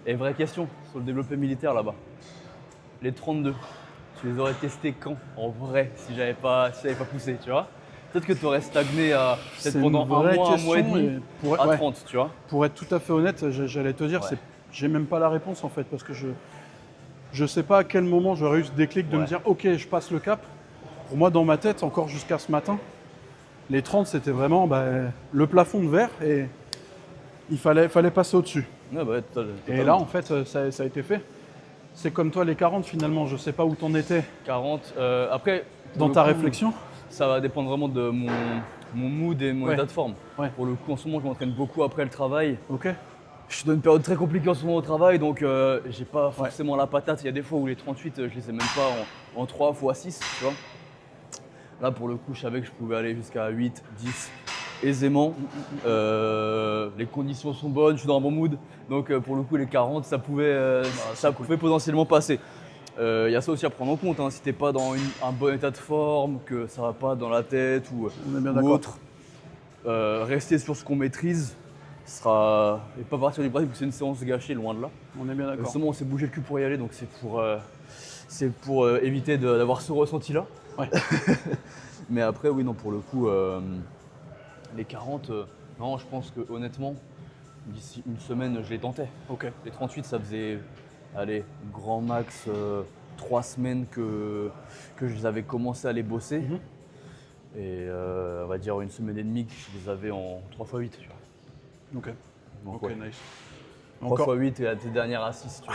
Et vraie question sur le développé militaire là-bas. Les 32, tu les aurais testés quand en vrai si j'avais pas poussé, tu vois? Peut-être que tu aurais stagné pendant un mois et demi à 30, tu vois? Pour être tout à fait honnête, j'allais te dire, j'ai même pas la réponse en fait, parce que je sais pas à quel moment j'aurais eu ce déclic de me dire ok, je passe le cap. Pour moi, dans ma tête, encore jusqu'à ce matin, les 30, c'était vraiment le plafond de verre et il fallait passer au-dessus. Ouais, et là, en fait, ça a été fait. C'est comme toi, les 40 finalement, je sais pas où t'en étais. 40, après… Dans ta réflexion? Ça va dépendre vraiment de mon mood et mon état de forme. Ouais. Pour le coup, en ce moment, je m'entraîne beaucoup après le travail. Ok. Je suis dans une période très compliquée en ce moment au travail, donc j'ai pas forcément la patate. Il y a des fois où les 38, je les ai même pas en 3 x 6, tu vois. Là, pour le coup, je savais que je pouvais aller jusqu'à 8, 10. aisément. Les conditions sont bonnes, je suis dans un bon mood. Donc pour le coup, les 40, ça pouvait potentiellement passer. Il y a ça aussi à prendre en compte, hein, si t'es pas dans un bon état de forme, que ça va pas dans la tête ou autre, rester sur ce qu'on maîtrise et pas partir du principe que c'est une séance gâchée, loin de là. On est bien d'accord. Justement, on s'est bougé le cul pour y aller, donc c'est pour éviter d'avoir ce ressenti-là. Ouais. Mais après, oui, non, pour le coup, les 40, non, je pense que honnêtement, d'ici une semaine, je les tentais. Ok. Les 38, ça faisait, allez, grand max 3 semaines que je les avais commencé à les bosser. Et on va dire une semaine et demie que je les avais en 3x8. Tu vois. Ok. Donc, ok, ouais. nice. 3x8 et la dernière à 6. Tu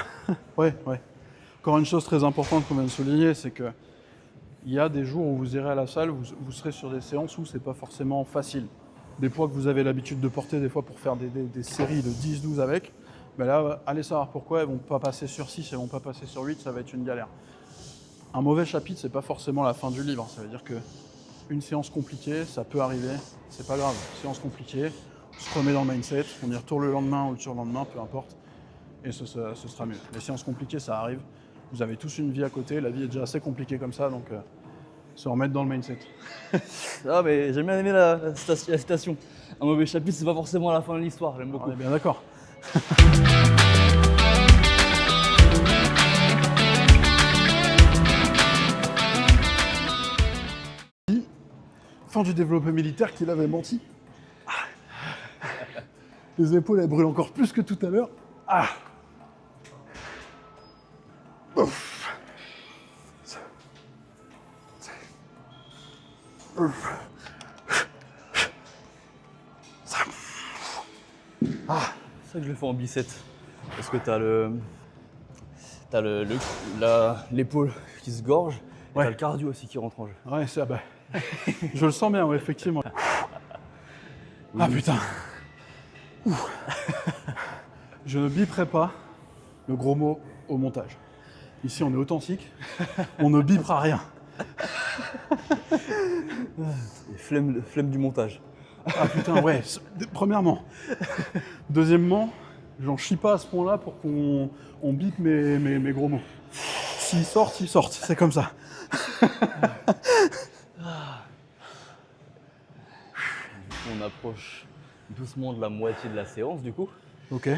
vois. Ouais. Encore une chose très importante qu'on vient de souligner, c'est que il y a des jours où vous irez à la salle, vous serez sur des séances où c'est pas forcément facile. Des poids que vous avez l'habitude de porter des fois pour faire des séries de 10-12 avec, ben là, allez savoir pourquoi elles vont pas passer sur 6, elles vont pas passer sur 8, ça va être une galère. Un mauvais chapitre, c'est pas forcément la fin du livre. Ça veut dire que une séance compliquée, ça peut arriver, c'est pas grave. Séance compliquée, on se remet dans le mindset, on y retourne le lendemain ou le surlendemain, peu importe, et ce sera mieux. Les séances compliquées, ça arrive. Vous avez tous une vie à côté, la vie est déjà assez compliquée comme ça, donc se remettre dans le mindset. Ah, mais j'ai bien aimé la citation. Un mauvais chapitre, c'est pas forcément la fin de l'histoire, j'aime beaucoup. On est bien d'accord. Fin du développé militaire qu'il avait menti. Les épaules, elles brûlent encore plus que tout à l'heure. Ah. Ouf. Ouf. C'est ça que je le fais en biceps. Parce que t'as l'épaule qui se gorge, et Ouais. t'as le cardio aussi qui rentre en jeu. Ouais, ça, bah. Je le sens bien, ouais, effectivement. Ah putain. Ouh. Je ne biperai pas le gros mot au montage. Ici, on est authentique. On ne bipera rien. Et flemme du montage. Ah putain, ouais. Premièrement. Deuxièmement, j'en chie pas à ce point-là pour qu'on bip mes gros mots. S'ils sortent, ils sortent. C'est comme ça. On approche doucement de la moitié de la séance du coup. Ok.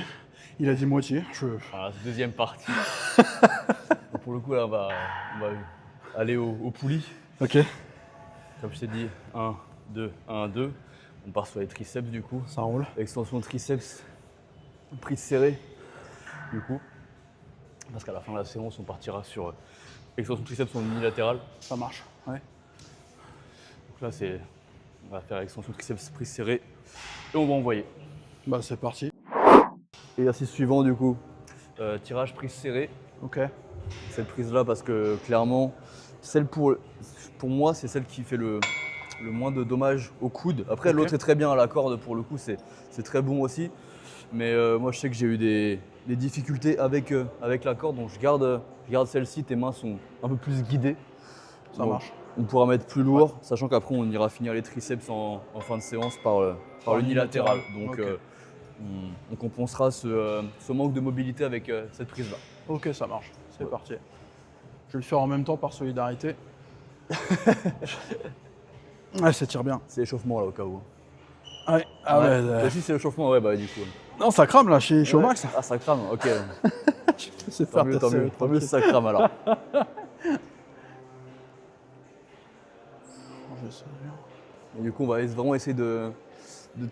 Il a dit moitié. Voilà, deuxième partie. Donc, pour le coup, là, on va aller au poulie. Ok. Comme je t'ai dit, 1, 2, 1, 2. On part sur les triceps du coup. Ça roule. Extension de triceps, prise serrée du coup. Parce qu'à la fin de la séance, on partira sur extension de triceps en unilatéral. Ça marche. Ouais. Donc là, on va faire extension de triceps, prise serrée et on va envoyer. Bah c'est parti. Exercice suivant du coup, tirage prise serrée. Ok. Cette prise là parce que clairement, celle pour moi, c'est celle qui fait le moins de dommages au coude. Après, l'autre est très bien à la corde pour le coup, c'est très bon aussi. Mais moi, je sais que j'ai eu des difficultés avec la corde, donc je garde celle-ci. Tes mains sont un peu plus guidées. Ça marche. On pourra mettre plus lourd, sachant qu'après, on ira finir les triceps en fin de séance par l'unilatéral. Donc, on compensera ce manque de mobilité avec cette prise-là. Ok, ça marche. C'est parti. Je vais le faire en même temps par solidarité. Ouais, ça tire bien. C'est l'échauffement là au cas où. Ouais. Ah ouais. Si c'est l'échauffement, ouais, bah du coup. Non, ça crame là, je suis au max. Ah, ça crame, ok. C'est Tant mieux si ça crame alors. Et du coup, on va vraiment essayer de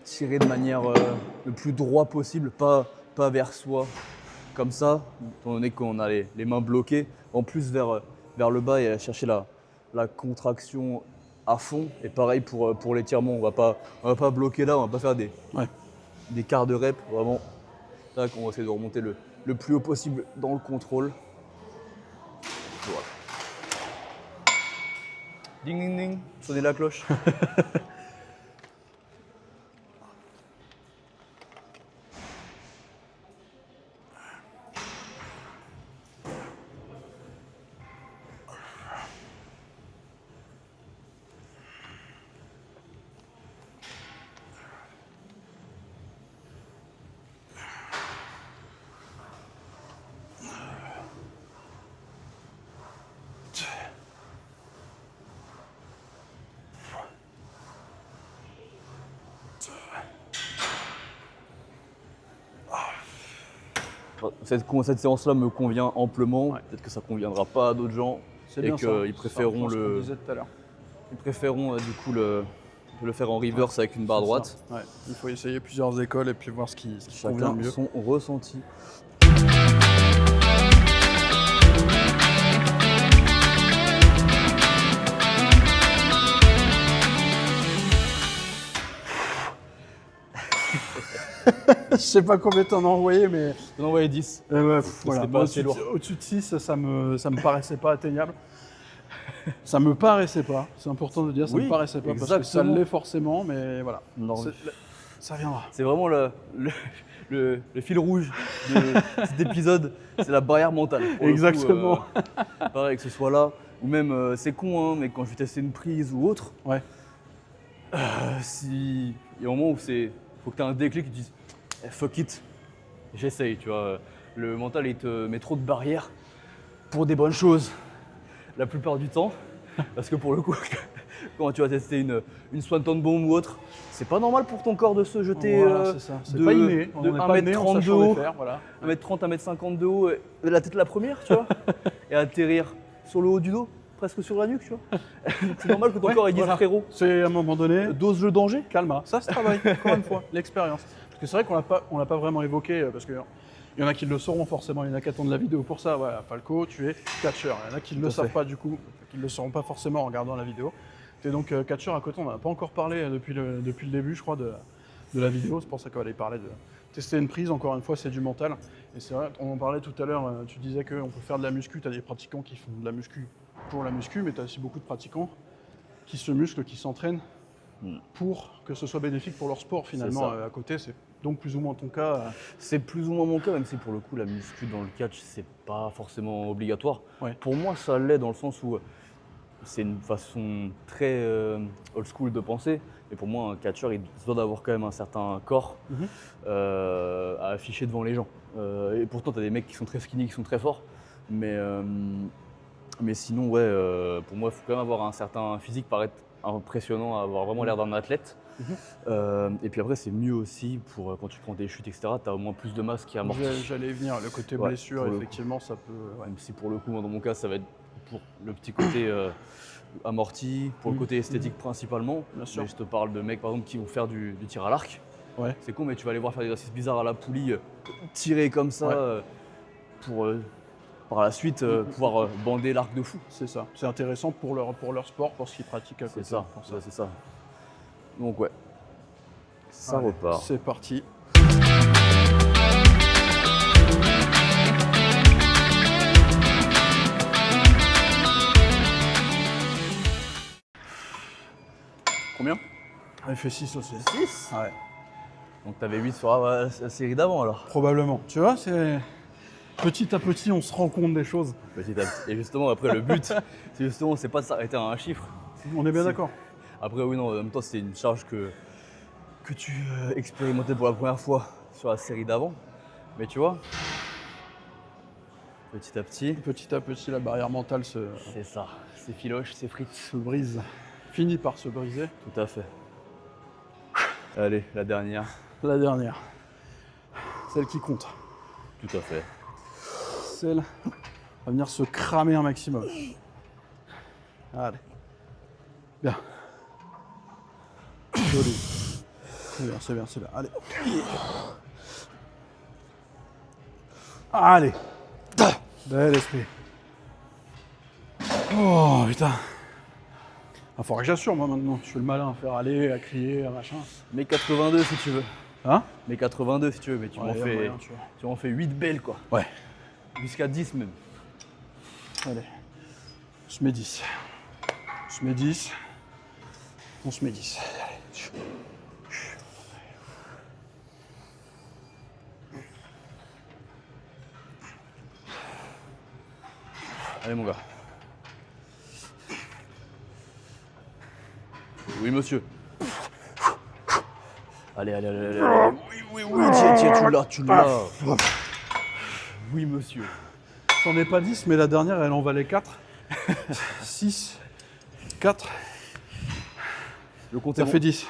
tirer de manière le plus droit possible, pas vers soi, comme ça, étant donné qu'on a les mains bloquées, en plus vers le bas et chercher la contraction à fond. Et pareil pour l'étirement, on va pas bloquer là, on va pas faire des quarts de rep, vraiment. Tac, on va essayer de remonter le plus haut possible dans le contrôle. Voilà. Ding ding ding, sonnez la cloche. cette séance-là me convient amplement. Ouais. Peut-être que ça conviendra pas à d'autres gens. C'est Et bien ça. qu'ils préféreront C'est ce qu'on disait tout à l'heure. Ils préféreront du coup de le faire en reverse avec une barre C'est droite. ça. Ouais. Il faut essayer plusieurs écoles et puis voir ce qui convient Chacun le mieux. son ressenti. Je sais pas combien t'en as envoyé, mais J'en ai envoyé 10. voilà. pas Moi, assez lourd. Au-dessus de 6, ça me paraissait pas atteignable. Ça me paraissait pas, c'est important de dire, ça Oui, me paraissait pas parce que ça exactement. l'est forcément, mais voilà. Non, Ça viendra. c'est vraiment le fil rouge de cet épisode, c'est la barrière mentale. Pour le Exactement. coup, pareil, que ce soit là, ou même, c'est con, hein, mais quand je vais tester une prise ou autre, Ouais. si il y a un moment où faut que tu aies un déclic, tu te dises fuck it, j'essaye, tu vois. Le mental, il te met trop de barrières pour des bonnes choses, la plupart du temps, parce que pour le coup, quand tu vas tester une Swanton bomb ou autre, c'est pas normal pour ton corps de se jeter Voilà, c'est ça. C'est de, pas inné. de On est pas né en 1m30 de sachant les haut, faire, voilà. 1m30, 1m50 de haut, la tête la première, tu vois, et atterrir sur le haut du dos, presque sur la nuque, tu vois. C'est normal que ton Ouais, corps il dise voilà. frérot, C'est à un moment donné, dose le danger. calma. Ça se travaille, encore une fois, l'expérience. Parce que c'est vrai qu'on l'a pas vraiment évoqué, parce que il y en a qui le sauront forcément, il y en a qui attendent la vidéo pour ça. Voilà, Falco, tu es catcheur. Il y en a qui ne le savent pas du coup, qui ne le sauront pas forcément en regardant la vidéo. Tu es donc catcheur à côté, on n'en a pas encore parlé depuis le début, je crois, de la vidéo. C'est pour ça qu'on va aller parler de tester une prise. Encore une fois, c'est du mental. Et c'est vrai, on en parlait tout à l'heure, tu disais qu'on peut faire de la muscu, tu as des pratiquants qui font de la muscu pour la muscu, mais tu as aussi beaucoup de pratiquants qui se musclent, qui s'entraînent pour que ce soit bénéfique pour leur sport finalement C'est ça. à côté. C'est donc plus ou moins ton cas. C'est plus ou moins mon cas, même si pour le coup la muscu dans le catch c'est pas forcément obligatoire. Ouais. Pour moi ça l'est dans le sens où c'est une façon très old school de penser. Et pour moi un catcheur il se doit d'avoir quand même un certain corps à afficher devant les gens. Et pourtant tu as des mecs qui sont très skinny, qui sont très forts. Mais sinon ouais, pour moi il faut quand même avoir un certain physique, paraître impressionnant, avoir vraiment l'air d'un athlète. Et puis après c'est mieux aussi pour quand tu prends des chutes etc, tu as au moins plus de masse qui amortit. J'allais y venir, le côté Ouais, blessure, pour le effectivement, ça peut. Ouais. Même si pour le coup, moi, dans mon cas, ça va être pour le petit côté amorti, pour le côté esthétique principalement. Bien sûr. Mais je te parle de mecs par exemple qui vont faire du tir à l'arc. Ouais. C'est con, mais tu vas aller voir faire des exercices bizarres à la poulie, tirer comme ça pour par la suite pouvoir bander l'arc de fou. C'est ça. C'est intéressant pour leur sport, pour ce qu'ils pratiquent à côté. C'est ça, pour c'est ça. Donc ouais, ça Allez, repart. C'est parti. Combien? Il fait 6 aussi. 6. Ouais. Donc t'avais 8 sur la série d'avant alors. Probablement. Tu vois, c'est petit à petit, on se rend compte des choses. Petit à petit. Et justement après le but, c'est pas de s'arrêter à un chiffre. On est bien Si. d'accord. Après oui non, en même temps c'était une charge que tu expérimentais pour la première fois sur la série d'avant. Mais tu vois, petit à petit, Petit à petit, la barrière mentale se c'est ça. C'est filoche, c'est frites. brise. Finit par se briser. Tout à fait. Allez, la dernière. La dernière. Celle qui compte. Tout à fait. Celle va venir se cramer un maximum. Allez. Bien. Joli. C'est bien. Allez. Allez. Bel esprit. Oh putain. Il faudra que j'assure moi maintenant. Je suis le malin à faire aller, à crier, à machin. Mais 82 si tu veux. Hein? Mais 82 si tu veux, mais tu Ouais, m'en y a fais, moyen, tu vois. tu m'en fais 8 belles quoi. Ouais. Jusqu'à 10 même. Allez. Je mets 10. Je mets 10. On se met 10. Allez mon gars. Oui monsieur. Allez. Oui, tiens, tu l'as. Oui monsieur. J'en ai pas 10, mais la dernière, elle en valait 4. 6, 4, Le compte ça est fait bon. 10.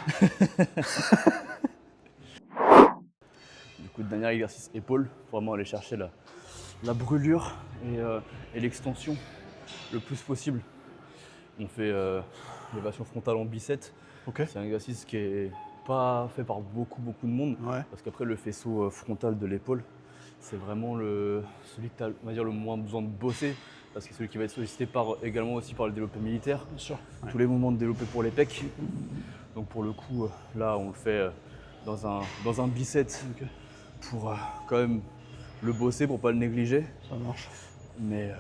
Du coup, dernier exercice épaule, vraiment aller chercher la brûlure et l'extension le plus possible. On fait l'élévation frontale en biceps. Ok. C'est un exercice qui est pas fait par beaucoup de monde, parce qu'après le faisceau frontal de l'épaule, c'est vraiment celui que tu as, on va dire, le moins besoin de bosser, parce que c'est celui qui va être sollicité également aussi par le développé militaire. Bien sûr. Tous les mouvements de développé pour les pecs. Donc pour le coup, là on le fait dans un biceps pour quand même le bosser, pour pas le négliger. Ça marche. Mais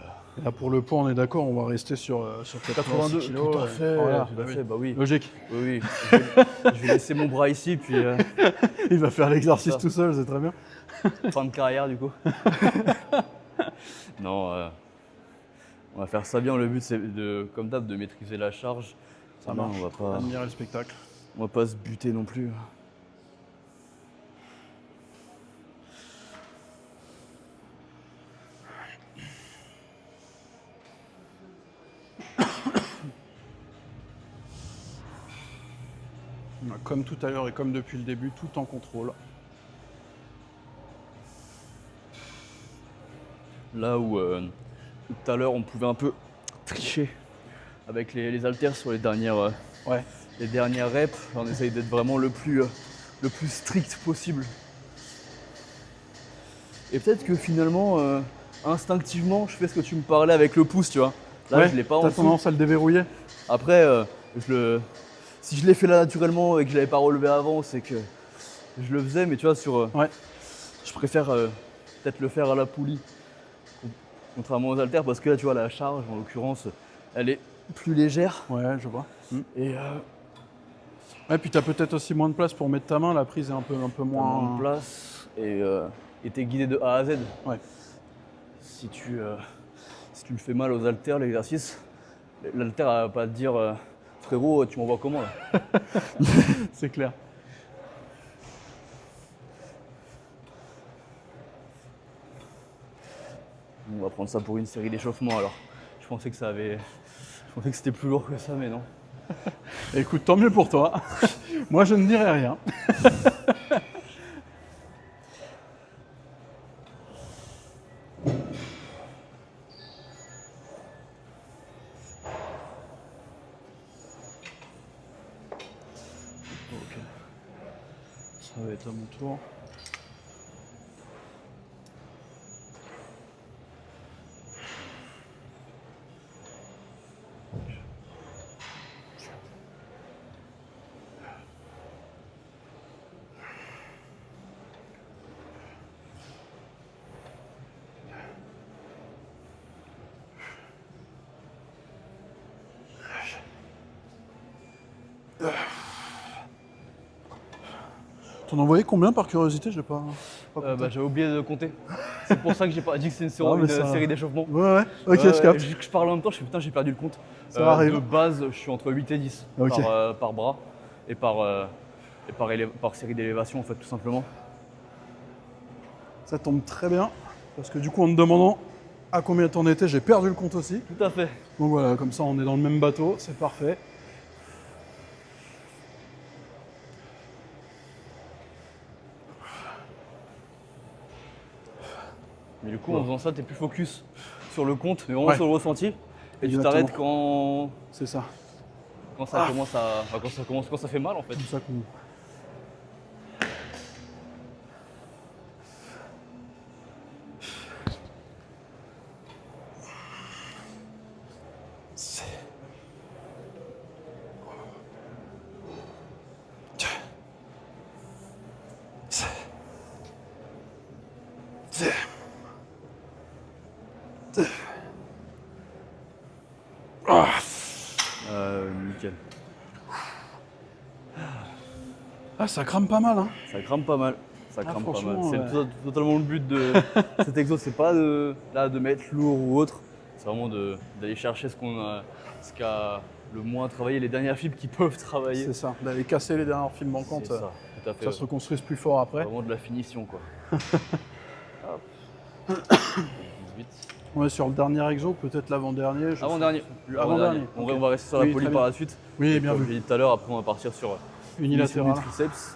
Là, pour le poids, on est d'accord, on va rester sur 82 82 kilos. tout à fait, Voilà. tout à fait, bah oui. Logique. Oui. Je vais laisser mon bras ici, puis Il va faire l'exercice ça. tout seul, c'est très bien. fin de carrière du coup. Non, on va faire ça bien. Le but c'est comme d'hab de maîtriser la charge. Ça marche. On va pas, Admirer le spectacle. on va pas se buter non plus. Comme tout à l'heure et comme depuis le début, tout en contrôle. Là où tout à l'heure on pouvait un peu tricher avec les haltères sur les dernières reps, on essaye d'être vraiment le plus strict possible. Et peut-être que finalement, instinctivement, je fais ce que tu me parlais avec le pouce, tu vois. Là, je l'ai pas en T'as dessous. tendance à le déverrouiller. Après, si je l'ai fait là naturellement et que je l'avais pas relevé avant, c'est que je le faisais, mais tu vois, je préfère peut-être le faire à la poulie, contrairement aux haltères, parce que là, tu vois, la charge, en l'occurrence, elle est plus légère. Ouais, je vois. Et Ouais, puis t'as peut-être aussi moins de place pour mettre ta main, la prise est un peu moins... moins de place et t'es guidé de A à Z. Ouais. Si tu le fais mal aux haltères, l'exercice, l'haltère va pas te dire frérot, tu m'envoies comment là? C'est clair. On va prendre ça pour une série d'échauffements alors. Je pensais que c'était plus lourd que ça, mais non. Écoute, tant mieux pour toi. Moi, je ne dirai rien. Ok. Ça va être à mon tour. T'en as envoyé combien par curiosité? Je l'ai pas compté. J'ai oublié de compter. C'est pour ça que j'ai pas dit que c'est une série d'échauffements. Ouais, ok, je capte. Vu que je parle en même temps, je suis putain, j'ai perdu le compte. Ça arrive. De base, je suis entre 8 et 10 Ok. par bras et par série d'élévation en fait, tout simplement. Ça tombe très bien, parce que du coup, en te demandant à combien t'en étais, j'ai perdu le compte aussi. Tout à fait. Donc voilà, comme ça, on est dans le même bateau, c'est parfait. Mais du coup, en faisant ça, t'es plus focus sur le compte, mais vraiment Ouais. sur le ressenti. Et tu Exactement. t'arrêtes quand C'est ça. ça commence à. Quand ça fait mal en fait. C'est ça qu'on... Nickel. Ah, ça crame pas mal, hein. Ça crame pas mal. Ça crame pas mal. franchement, C'est totalement le but de cet exo, c'est pas de mettre lourd ou autre. C'est vraiment d'aller chercher ce qu'a le moins travaillé, les dernières fibres qui peuvent travailler. C'est ça, d'aller casser les dernières fibres manquantes. C'est ça, tout à fait. Ça se reconstruise plus fort après. Vraiment de la finition quoi. Hop. 18. On est sur le dernier exo, peut-être l'avant-dernier. Avant-dernier. Avant-dernier. On Ok. va rester sur la Oui, poly très par bien. la suite. Oui, Et bien comme vu. je l'ai dit tout à l'heure, après on va partir sur Unilatéral. du triceps.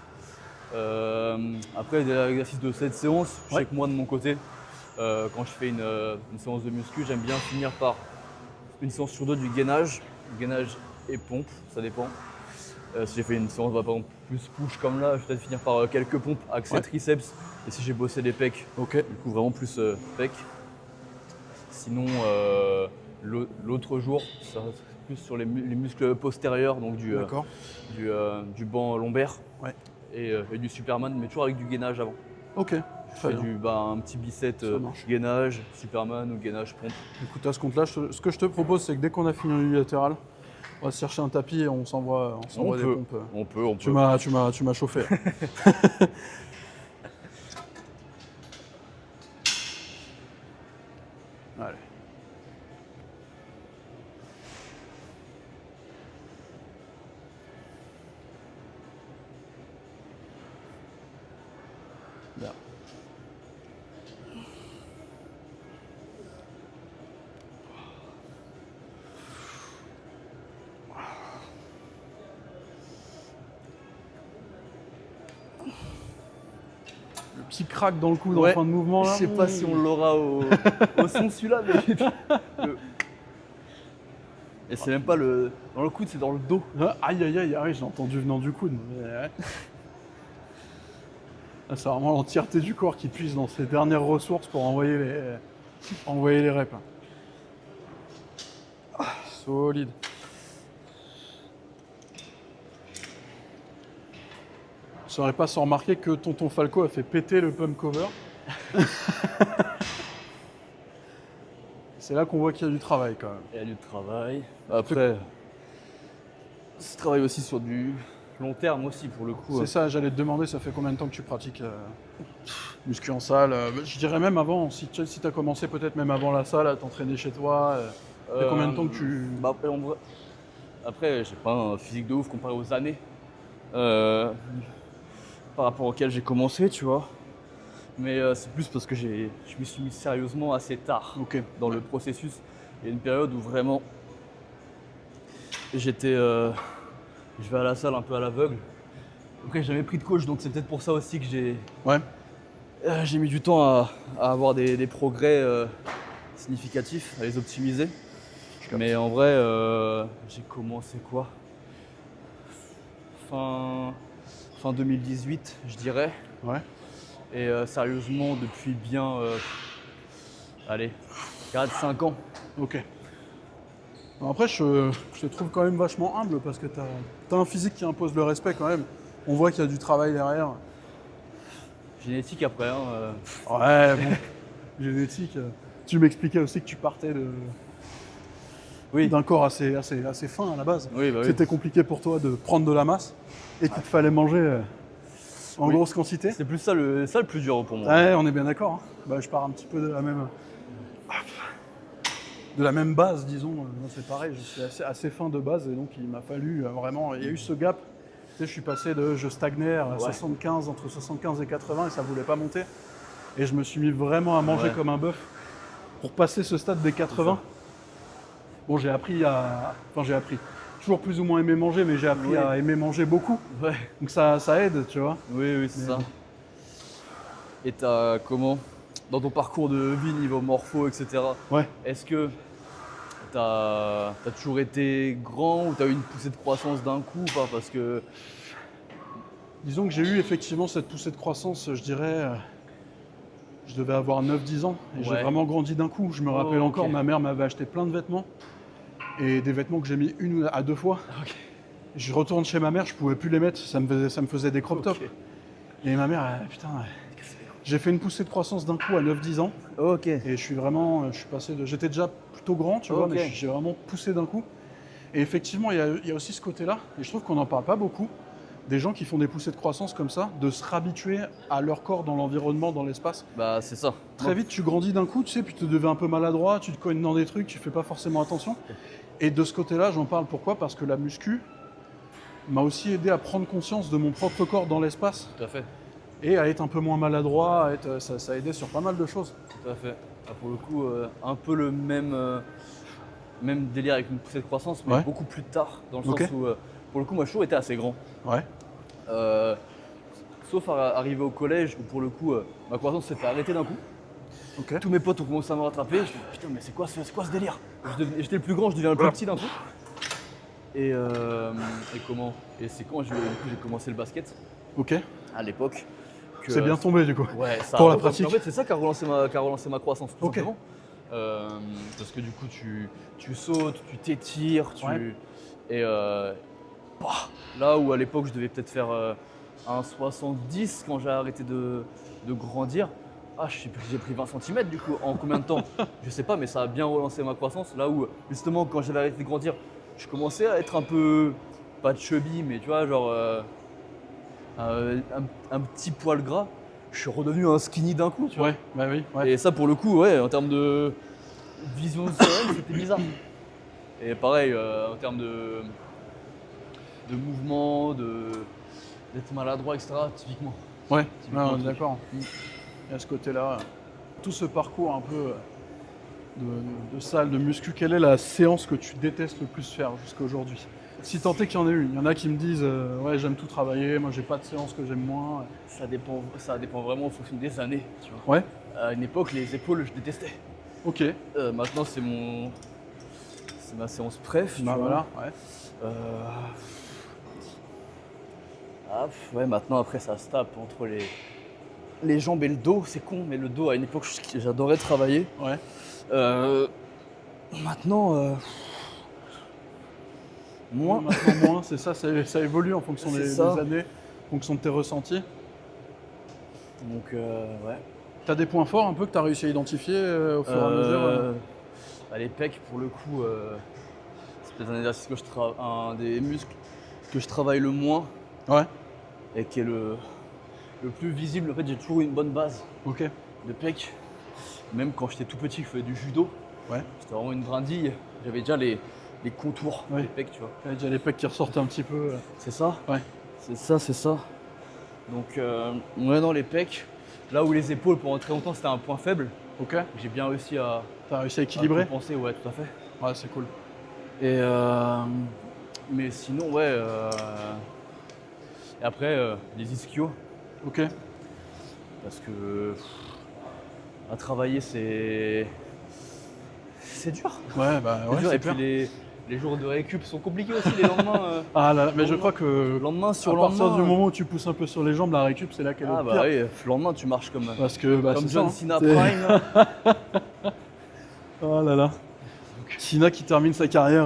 Après, des exercices de cette séance, je sais que moi de mon côté, quand je fais une séance de muscu, j'aime bien finir par une séance sur deux du gainage et pompe, ça dépend. Si j'ai fait une séance par exemple plus push comme là, je vais peut-être finir par quelques pompes axées triceps. Et si j'ai bossé les pecs, du coup vraiment plus pecs. Sinon, l'autre jour, ça plus sur les muscles postérieurs, donc du banc lombaire et du Superman, mais toujours avec du gainage avant. Ok. Je fais un petit bicep gainage, Superman ou gainage pompe. Écoute, à ce compte-là, ce que je te propose, c'est que dès qu'on a fini un unilatéral, on va se chercher un tapis et on s'envoie des pompes. On peut. Tu m'as chauffé. Allez. Bien. Le petit crack dans le coude en fin de mouvement là. Je sais pas si on l'aura au son celui-là, mais et c'est même pas dans le coude, c'est dans le dos. Aïe aïe aïe, j'ai entendu venant du coude. C'est vraiment l'entièreté du corps qui puise dans ses dernières ressources pour envoyer les reps. Solide. Je saurais pas sans remarquer que Tonton Falco a fait péter le pump cover. C'est là qu'on voit qu'il y a du travail quand même. Il y a du travail. Après, ça travaille aussi sur du long terme aussi pour le coup. C'est ça, j'allais te demander, ça fait combien de temps que tu pratiques muscu en salle? Je dirais même avant, si tu as commencé peut-être même avant la salle à t'entraîner chez toi. Ça fait combien de temps que tu... Après, j'ai pas un physique de ouf comparé aux années par rapport auxquelles j'ai commencé, tu vois. Mais c'est plus parce que je me suis mis sérieusement assez tard dans le processus. Il y a une période où vraiment j'étais... je vais à la salle un peu à l'aveugle. Après, j'ai jamais pris de coach, donc c'est peut-être pour ça aussi que j'ai mis du temps à avoir des progrès significatifs, à les optimiser. Mais en vrai, j'ai commencé quoi? Fin 2018, je dirais. Ouais. Et sérieusement, depuis bien, allez, 4-5 ans. Ok. Bon, après, je te trouve quand même vachement humble parce que t'as un physique qui impose le respect quand même. On voit qu'il y a du travail derrière. Génétique après. Ouais, bon. Génétique. Tu m'expliquais aussi que tu partais d'un corps assez fin à la base. Oui, bah oui. C'était compliqué pour toi de prendre de la masse et qu'il te fallait manger en grosse quantité. C'est plus ça le plus dur pour moi. Ouais, on est bien d'accord. Hein. Bah, je pars un petit peu de la même base, disons. Moi, c'est pareil, je suis assez fin de base et donc il m'a fallu vraiment... Il y a eu ce gap. Tu sais, je suis passé je stagnais à 75, entre 75 et 80 et ça voulait pas monter. Et je me suis mis vraiment à manger comme un bœuf pour passer ce stade des 80. Bon, j'ai appris. Toujours plus ou moins aimé manger, mais j'ai appris à aimer manger beaucoup. Ouais. Donc ça aide, tu vois. Oui, c'est ça. Et t'as comment, dans ton parcours de vie, niveau morpho, etc. Est-ce que t'as toujours été grand ou t'as eu une poussée de croissance d'un coup ou pas? Parce que... Disons que j'ai eu effectivement cette poussée de croissance, je dirais... Je devais avoir 9-10 ans et j'ai vraiment grandi d'un coup. Je me rappelle encore, ma mère m'avait acheté plein de vêtements et des vêtements que j'ai mis 1 à 2 fois. Je retourne chez ma mère, je pouvais plus les mettre, ça me faisait des crop tops. Et ma mère, putain, j'ai fait une poussée de croissance d'un coup à 9-10 ans. Et j'étais déjà plutôt grand, tu vois, mais j'ai vraiment poussé d'un coup. Et effectivement, il y a aussi ce côté-là, et je trouve qu'on n'en parle pas beaucoup, des gens qui font des poussées de croissance comme ça, de se réhabituer à leur corps dans l'environnement, dans l'espace. Bah, c'est ça. Très vite, tu grandis d'un coup, tu sais, puis tu deviens un peu maladroit, tu te cognes dans des trucs, tu fais pas forcément attention. Et de ce côté-là, j'en parle pourquoi? Parce que la muscu m'a aussi aidé à prendre conscience de mon propre corps dans l'espace. Tout à fait. Et à être un peu moins maladroit, ça a aidé sur pas mal de choses. Tout à fait. Pour le coup, un peu le même délire avec une poussée de croissance, mais beaucoup plus tard, dans le sens où, pour le coup, moi, j'ai toujours été assez grand. Sauf arrivé au collège où pour le coup, ma croissance s'était arrêtée d'un coup. Ok. Tous mes potes ont commencé à me rattraper. Je me dis, putain, mais c'est quoi ce délire? J'étais le plus grand, je deviens le plus petit d'un coup. Et comment? Et c'est quand du coup, j'ai commencé le basket Ok. à l'époque. C'est bien tombé du coup. Ouais, ça Pour la pratique. En fait, c'est ça qui a relancé ma croissance, tout Ok. simplement. Parce que du coup, tu sautes, tu t'étires, Ouais. et là où à l'époque, je devais peut-être faire un 70 quand j'ai arrêté de grandir. Ah, j'ai pris 20 cm du coup, en combien de temps? Je sais pas, mais ça a bien relancé ma croissance. Là où, justement, quand j'avais arrêté de grandir, je commençais à être un peu, pas chubby, mais tu vois, genre un petit poil gras. Je suis redevenu un skinny d'un coup, tu vois. Ouais, bah oui. Ouais. Et ça, pour le coup, ouais, en termes de vision sereine, c'était bizarre. Et pareil, en termes de mouvement, d'être maladroit, etc., typiquement. Ouais, Typiquement, ouais, un truc. d'accord. Et à ce côté-là, tout ce parcours un peu de salle, de muscu, quelle est la séance que tu détestes le plus faire jusqu'à aujourd'hui? Si tant est qu'il y en ait une. Il y en a qui me disent ouais, j'aime tout travailler, moi j'ai pas de séance que j'aime moins. Ça dépend vraiment en fonction des années, tu vois. Ouais, À une époque, les épaules, je détestais. ok. Maintenant, c'est ma séance préf, tu Bah vois. voilà, ouais. Ouais, maintenant, après, ça se tape entre les jambes et le dos. C'est con, mais le dos, à une époque, j'adorais travailler. Ouais. Maintenant, moins. Maintenant moins, c'est ça, ça évolue en fonction C'est des ça. années, en fonction de tes ressentis. Donc, ouais. T'as des points forts un peu que t'as réussi à identifier au fur et à mesure Bah, les pecs, pour le coup, c'est peut-être un exercice un des muscles que je travaille le moins Ouais, et qui est le plus visible. En fait, j'ai toujours eu une bonne base ok. de pecs. Même quand j'étais tout petit, je faisais du judo. Ouais. C'était vraiment une brindille. J'avais déjà les contours Ouais. des pecs, tu vois. Il y a déjà les pecs qui ressortent un petit peu. C'est ça? Ouais. C'est ça. Donc, ouais, non, les pecs. Là où les épaules, pendant très longtemps, c'était un point faible. Ok. J'ai bien réussi à T'as réussi à équilibrer? compenser, ouais, tout à fait. Ouais, c'est cool. Et mais sinon, ouais. Et après, les ischios, Ok. parce que à travailler, c'est dur. Ouais, bah C'est ouais, dur. c'est Et puis clair. les jours de récup sont compliqués aussi, les lendemains. Ah là, là, mais je lendemain- crois que Lendemain sur à lendemain. partir du moment où tu pousses un peu sur les jambes, la récup, c'est là qu'elle est Ah le bah pire. oui, le lendemain tu marches comme Parce que bah, c'est John ça, Cena hein. Prime. Oh là là. Cena qui termine sa carrière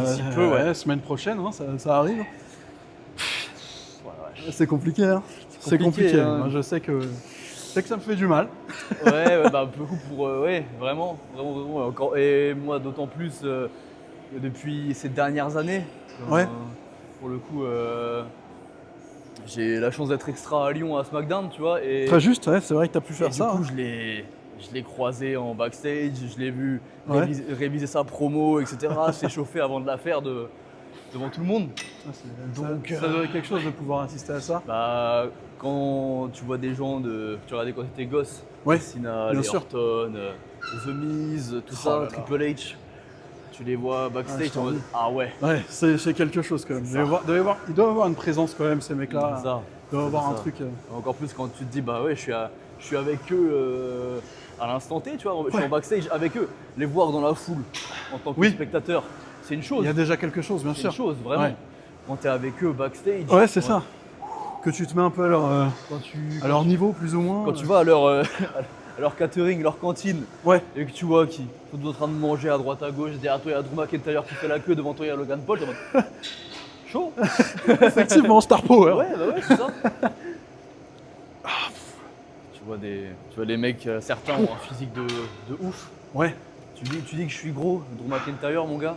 D'ici peu, ouais. semaine prochaine, hein, ça arrive. Ouais, C'est compliqué, hein. C'est compliqué, compliqué. hein. Moi, je sais que ça me fait du mal. ouais, bah beaucoup pour ouais, vraiment. Encore, et moi d'autant plus depuis ces dernières années. Ouais. Pour le coup, j'ai la chance d'être extra à Lyon à SmackDown, tu vois. Et Très juste, ouais, c'est vrai que tu as pu et faire du ça. coup, hein. je l'ai croisé en backstage, je l'ai vu Ouais. réviser sa promo, etc. S'échauffer avant de la faire devant tout le monde. Donc, ça doit être quelque chose de pouvoir assister à ça. Bah, quand tu vois des gens tu regardais quand t'étais gosse, Ouais, Cena, bien les sûr. Orton, The Miz, tout Oh ça, là là. Triple H, tu les vois backstage, je t'es en mode t'en ah ouais, Ouais, c'est quelque chose quand même. C'est Ils doivent avoir une présence quand même, ces mecs-là. c'est ça. Ils doivent avoir C'est un ça. truc. Encore plus quand tu te dis bah ouais, je suis avec eux à l'instant T, tu vois, je suis en backstage avec eux. Les voir dans la foule en tant que Oui. spectateur, c'est une chose. Il y a déjà quelque chose, bien C'est sûr. une chose, vraiment. Ouais. Quand t'es avec eux backstage. Ouais, c'est ça. Que tu te mets un peu Quand à leur niveau, plus ou moins. Quand tu vas à leur catering, leur cantine, Ouais, et que tu vois qui sont en train de manger à droite à gauche, derrière toi il y a Drew McIntyre qui fait la queue, devant toi il y a Logan Paul, t'es en mode chaud. effectivement, Star Power. Ouais, bah ouais, c'est ça. Tu vois des mecs, certains ont un physique de ouf. Ouais. Tu dis que je suis gros, Drew McIntyre mon gars.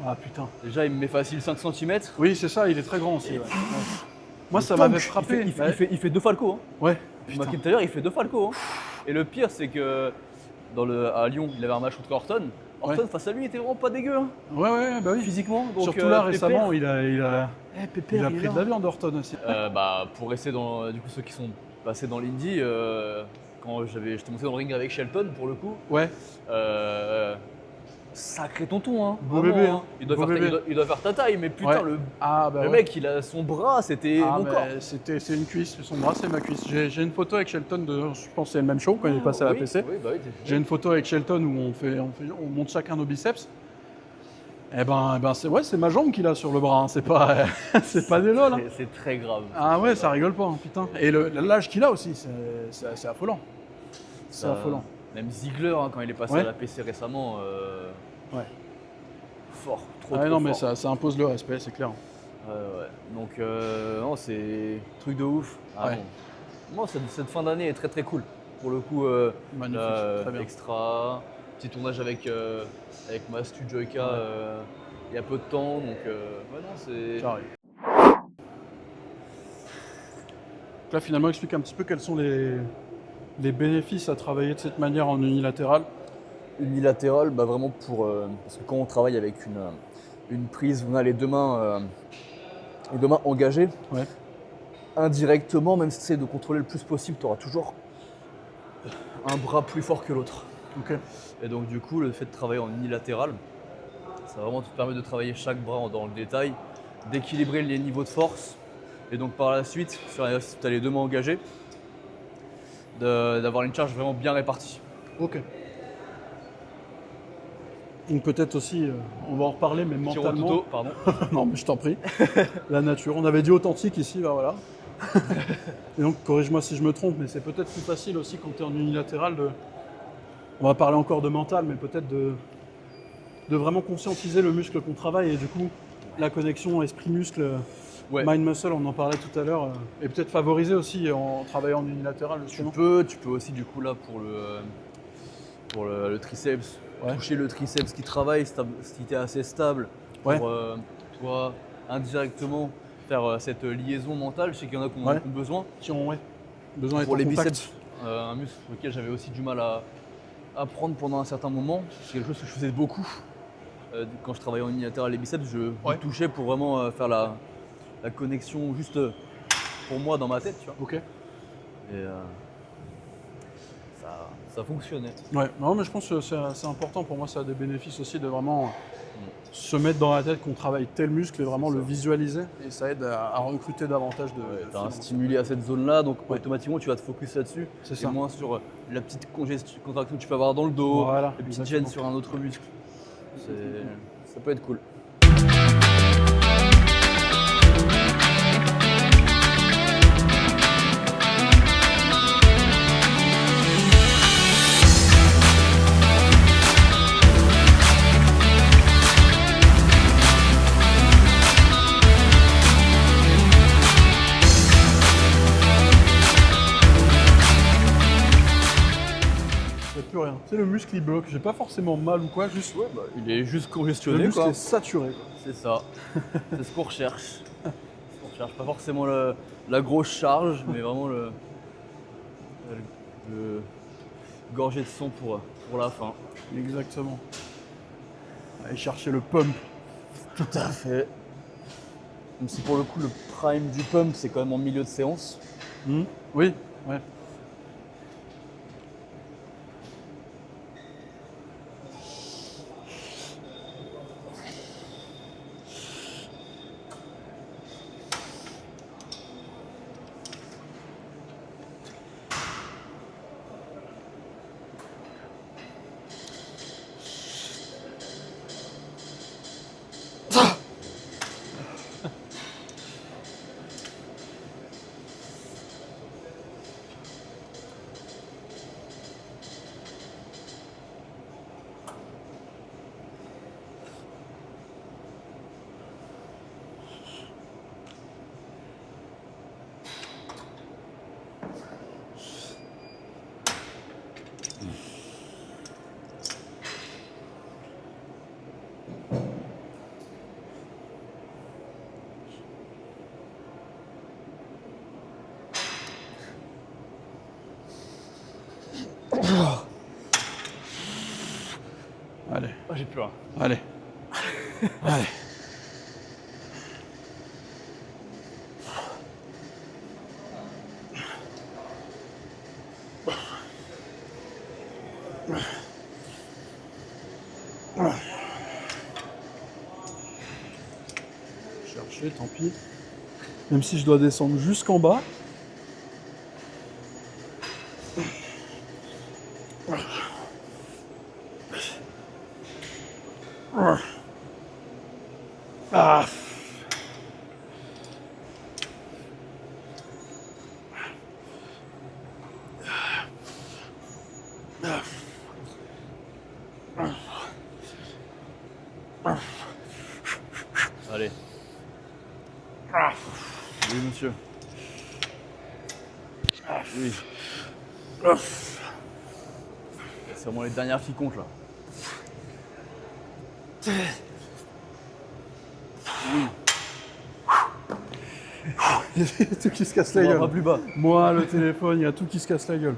Ah putain. Déjà il me met facile 5 cm. Oui, c'est ça, il est très grand aussi. Ouais. Moi, ça m'avait frappé. Il fait 2 Falco. Hein. Ouais. Drew McIntyre il fait 2 Falco. Hein. Et le pire c'est que à Lyon il avait un match contre Orton. Orton face à lui il était vraiment pas dégueu. Hein. Ouais, bah oui. Physiquement. Donc, Surtout là, Pépère. récemment, il a Pépère, il est pris là. de la viande, Orton aussi. Bah, pour rester dans du coup ceux qui sont passés dans l'indie, quand j'étais monté dans le ring avec Shelton pour le coup, Ouais. sacré tonton, hein. Beau Vraiment, bébé, hein. hein. Il doit Beau faire bébé. il doit faire ta taille, mais putain, Ouais. Ah, bah le ouais. mec, il a son bras, c'était Ah, mon corps. mais c'est une cuisse, son bras c'est ma cuisse. J'ai une photo avec Shelton, je pense que c'est le même show quand il est passé à la Oui, PC. oui, bah oui, J'ai une photo avec Shelton où on monte chacun nos biceps. Eh ben c'est ma jambe qu'il a sur le bras, hein. C'est pas, c'est pas des lol. Hein. C'est très grave. Ah ouais, ça rigole pas, hein, putain. Et l'âge qu'il a aussi, c'est affolant. C'est affolant. Même Ziegler, hein, quand il est passé Ouais. à la PC récemment, Ouais. fort, trop Ah ouais, trop non, mais fort. ça impose le respect, c'est clair. Ouais. Donc, non, c'est truc de ouf. Ah, Ouais. bon. Moi, cette fin d'année est très très cool. Pour le coup, Magnifique, là, très bien. extra, petit tournage avec Mastu Joyka Ouais. il y a peu de temps. Donc, ouais, non, c'est. Carré. Donc là, finalement, explique un petit peu quels sont les bénéfices à travailler de cette manière en unilatéral. Unilatéral, bah vraiment parce que quand on travaille avec une prise, on a les deux mains engagées. Ouais. Indirectement, même si tu essaies de contrôler le plus possible, tu auras toujours un bras plus fort que l'autre. Ok. Et donc du coup, le fait de travailler en unilatéral, ça va vraiment te permettre de travailler chaque bras dans le détail, d'équilibrer les niveaux de force, et donc par la suite, si tu as les deux mains engagées, d'avoir une charge vraiment bien répartie. Ok. Donc peut-être aussi, on va en reparler, mais Petit mentalement. rototo, pardon. Non, mais je t'en prie. La nature. On avait dit authentique ici, bah voilà. Et donc, corrige-moi si je me trompe, mais c'est peut-être plus facile aussi quand tu es en unilatéral de. On va parler encore de mental, mais peut-être de vraiment conscientiser le muscle qu'on travaille et du coup, la connexion esprit-muscle, Ouais. mind-muscle, on en parlait tout à l'heure, et peut-être favoriser aussi en travaillant en unilatéral, Tu justement. peux aussi du coup là pour le triceps, Ouais. toucher le triceps qui travaille si tu es assez stable pour Ouais. toi indirectement faire cette liaison mentale. Je sais qu'il y en a qui en Ouais. ont besoin. Qui ont besoin d'être Pour en les contact. biceps, un muscle sur lequel j'avais aussi du mal à prendre pendant un certain moment. C'est quelque chose que je faisais beaucoup. Quand je travaillais en unilatéral les biceps, je Ouais. touchais pour vraiment faire la connexion juste pour moi dans ma tête, tu vois. Ok. Et ça fonctionnait. Ouais, non, mais je pense que c'est important pour moi, ça a des bénéfices aussi de vraiment se mettre dans la tête qu'on travaille tel muscle et vraiment le visualiser. Et ça aide à recruter davantage de. Tu as un fibres. stimuli à cette zone-là, donc Ouais. automatiquement tu vas te focus là-dessus. C'est Et ça. moins sur la petite contraction que tu peux avoir dans le dos, Voilà, les petites exactement. gênes sur un autre muscle. Ça peut être cool. Il n'y a plus rien. Tu sais, le muscle il bloque. J'ai pas forcément mal ou quoi, juste. Ouais, bah, il est juste Le congestionné, muscle quoi. est saturé. Quoi. C'est ça. C'est ce qu'on recherche. On cherche pas forcément la grosse charge, mais vraiment le gorgée de sang pour la fin. Exactement. Aller chercher le pump. Tout à fait. Même si pour le coup le prime du pump c'est quand même en milieu de séance. Oui, ouais. Allez, Ah, j'ai plus rien. allez. Allez. Chercher, tant pis. Même si je dois descendre jusqu'en bas. Ah. Allez. Oui, monsieur. Oui. C'est vraiment les dernières qui comptent là. Il y a tout qui se casse la On va gueule. pas plus bas. Moi, le téléphone, il y a tout qui se casse la gueule.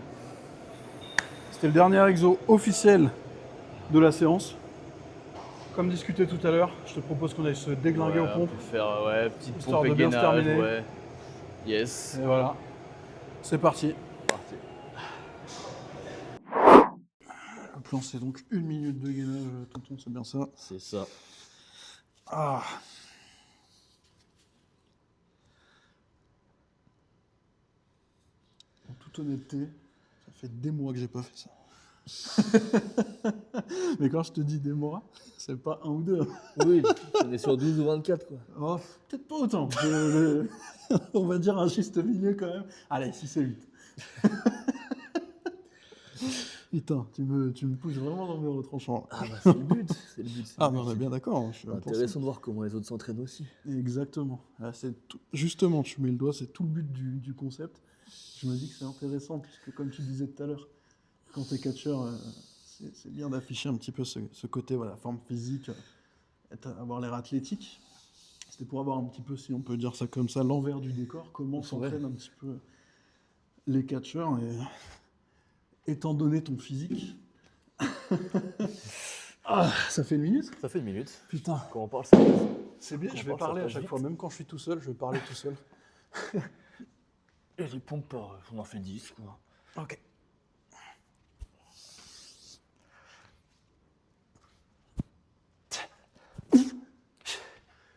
C'était le dernier exo officiel de la séance. Comme discuté tout à l'heure, je te propose qu'on aille se déglinguer Ouais, aux on pompes. peut faire petite Histoire pompe de et bien se gainage, terminer. ouais. Yes. Et voilà. C'est parti. Parti. Le plan, c'est donc 1 minute de gainage, tonton, c'est bien ça. C'est ça. Ah. En toute honnêteté, ça fait des mois que j'ai pas fait ça. Mais quand je te dis des mois, c'est pas un ou deux. Oui, on est sur 12 ou 24 quoi. Oh, peut-être pas autant. On va dire un juste milieu quand même. Allez, 6 et 8. Putain, tu me pousses vraiment dans mes retranchements. Ah bah c'est le but, c'est le but. Ah, mais on est bien d'accord. Hein, je suis là pour ça. Intéressant de voir comment les autres s'entraînent aussi. Exactement. Là, justement, tu mets le doigt, c'est tout le but du concept. Je me dis que c'est intéressant, puisque comme tu disais tout à l'heure, quand tu es catcheur, c'est bien d'afficher un petit peu ce côté, voilà, forme physique, avoir l'air athlétique. C'était pour avoir un petit peu, si on peut dire ça comme ça, l'envers du décor, comment s'entraînent un petit peu les catcheurs, et étant donné ton physique. Ah, ça fait 1 minute? Ça fait 1 minute. Putain. Quand on parle, ça passe. C'est bien, Quand je on vais parle, ça parler à passe chaque vite. fois, même quand je suis tout seul, je vais parler tout seul. Et les pompes, on en fait 10 quoi. Ok.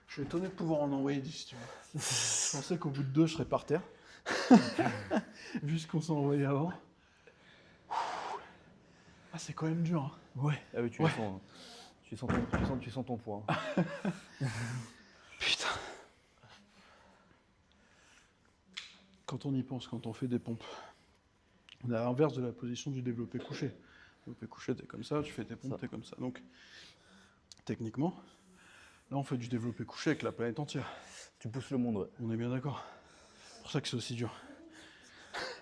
Je suis étonné de pouvoir en envoyer 10, tu vois. Je pensais qu'au bout de 2, je serais par terre. Vu ce qu'on s'est envoyé avant. Ah, c'est quand même dur. Hein. Ouais. Ah oui, tu Ouais. sens, tu sens ton poids. Putain. Quand on y pense, quand on fait des pompes, on est à l'inverse de la position du développé couché. Développé couché, t'es comme ça, tu fais tes pompes, t'es comme ça. Donc, techniquement, là, on fait du développé couché avec la planète entière. Tu pousses le monde, ouais. On est bien d'accord. C'est pour ça que c'est aussi dur.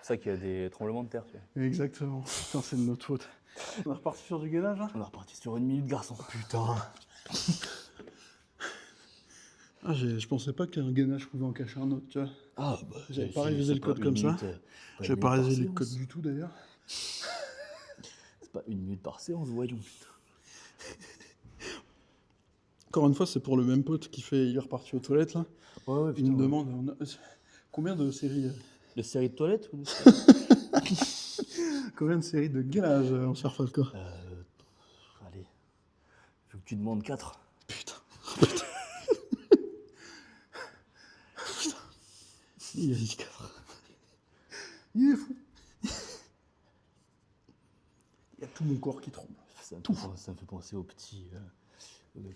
C'est ça qu'il y a des tremblements de terre, tu vois. Exactement. Putain, c'est de notre faute. On est reparti sur du gainage, là? On est reparti sur 1 minute, garçon. Putain. Ah, je pensais pas qu'un gainage pouvait en cacher un autre, tu vois. Ah, bah, J'avais pas révisé le code comme ça. J'avais pas révisé le code du tout, d'ailleurs. C'est pas 1 minute par séance, voyons, putain. Encore une fois, c'est pour le même pote qui fait. Il est reparti aux toilettes, là. Ouais, Il me demande combien de séries. De série de toilettes ou de Combien de séries de gainage en Surfalco? Allez. Faut que tu demandes 4. Putain. Putain. Il a dit 4. Il est fou. Il y a tout mon corps qui tremble. Ça me fait penser au petit.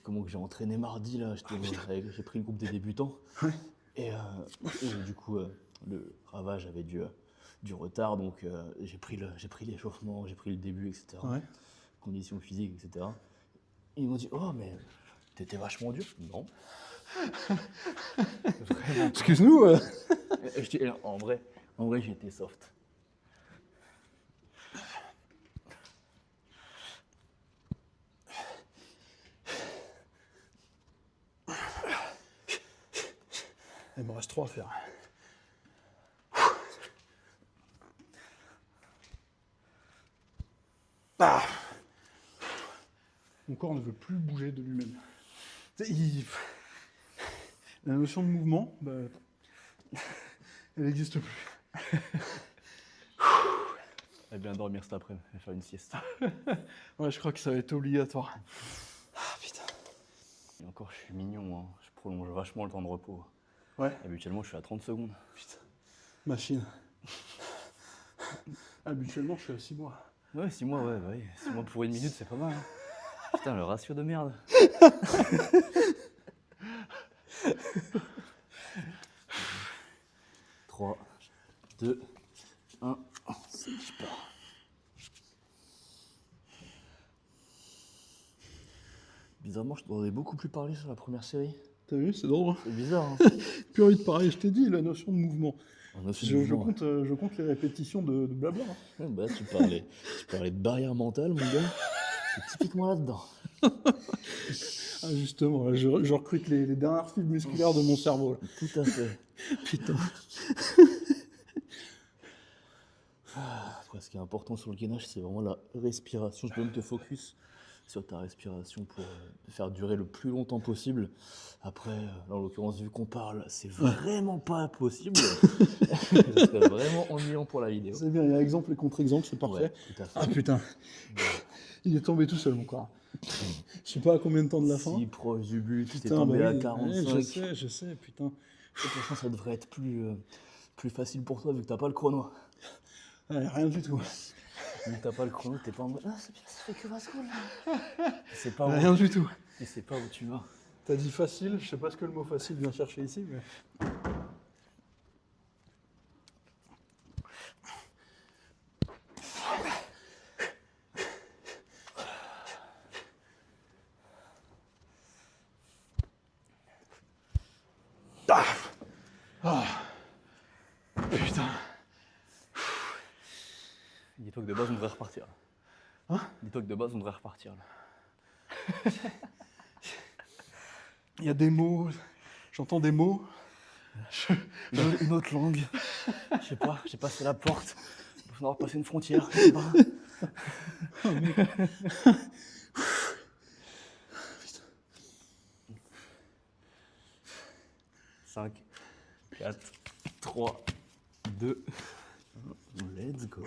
Comment que j'ai entraîné mardi là. J'ai pris le groupe des débutants. Ouais. Et du coup, le ravage avait du retard, donc j'ai pris l'échauffement, j'ai pris le début, etc. Ouais. Conditions physiques, etc. Ils m'ont dit, oh mais t'étais vachement dur. Non. Vraiment. Excuse-nous. Et je dis, en vrai, j'étais soft. Il me reste 3 à faire. Ah. Mon corps ne veut plus bouger de lui-même. La notion de mouvement, bah, elle n'existe plus. Elle va bien dormir cet après-midi, elle va faire une sieste. Ouais, je crois que ça va être obligatoire. Ah putain. Et encore, je suis mignon, hein. Je prolonge vachement le temps de repos. Ouais. Habituellement, je suis à 30 secondes. Putain. Machine. Habituellement, je suis à 6 mois. Ouais, 6 mois, ouais, bah oui. 6 mois pour 1 minute, c'est pas mal. Hein. Putain, le ratio de merde. 3, 2, 1, c'est super. Bizarrement, je t'entendais beaucoup plus parler sur la première série. T'as vu, c'est drôle. C'est bizarre, hein. Plus envie de parler, je t'ai dit, la notion de mouvement. Je compte les répétitions de blabla. Hein. Ouais, bah, tu parlais de barrière mentale, mon gars. C'est typiquement là-dedans. Ah, justement, là, je recrute les dernières fibres musculaires de mon cerveau. Là. Tout à fait. Putain. Après, ce qui est important sur le gainage, c'est vraiment la respiration. Je peux même te focus sur ta respiration pour faire durer le plus longtemps possible. Après, là, en l'occurrence, vu qu'on parle, c'est vraiment pas possible. Ce serait vraiment ennuyant pour la vidéo. C'est bien, il y a exemple et contre-exemple, c'est parfait. Ouais, tout à fait. Ah putain. Il est tombé tout seul, mon corps. Je sais pas à combien de temps de la fin. Si proche du but, t'es Putain, tombé bah à oui, 45. ouais, je sais, putain. De toute façon, ça devrait être plus facile pour toi vu que t'as pas le chrono. Ouais, rien du tout. Vu que t'as pas le chrono, t'es pas en mode ah, c'est bien, ça fait que 20 secondes là. C'est pas Rien du tout. Tu sais pas où tu vas. T'as dit facile, je sais pas ce que le mot facile vient chercher ici, mais. Putain. Dis-toi que de base on devrait repartir. Hein? Dis-toi que de base on devrait repartir là. Il y a des mots, j'entends des mots. Une autre langue. Je sais pas, j'ai passé la porte. Il va falloir passer une frontière. Je sais pas. 5, 4, 3, 2, 1, let's go.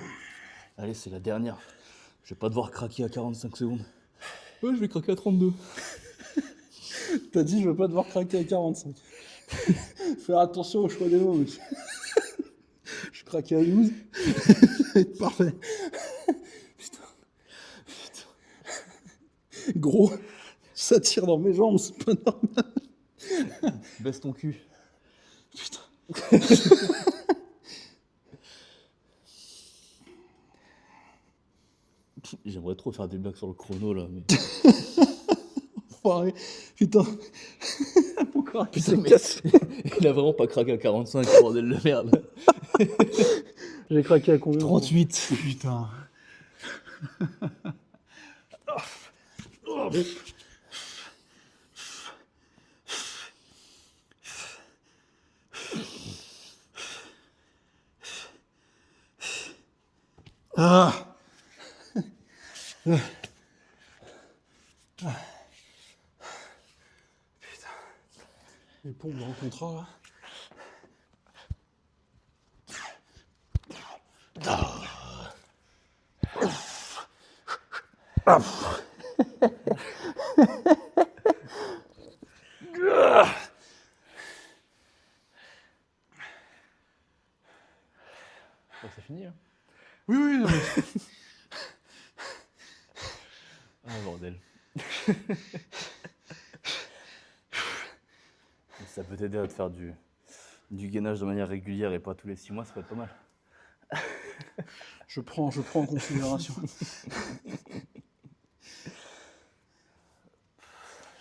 Allez, c'est la dernière. Je vais pas devoir craquer à 45 secondes. Ouais, je vais craquer à 32. T'as dit, je veux pas devoir craquer à 45. Faire attention au choix des mots, monsieur. Je craquais à 12. Parfait. Putain. Gros, ça tire dans mes jambes, c'est pas normal. Baisse ton cul. Putain. J'aimerais trop faire des blagues sur le chrono là, mais. Enfoiré. Putain. Mon corps Putain, mais il a vraiment pas craqué à 45, bordel de merde. J'ai craqué à combien? 38. Putain. Ah. Putain. Les pompes dans le contrat là. C'est fini hein. Oui, oui, non, mais... Ah bordel. Ça peut t'aider à te faire du gainage de manière régulière et pas tous les 6 mois, ça peut être pas mal. Je prends en considération.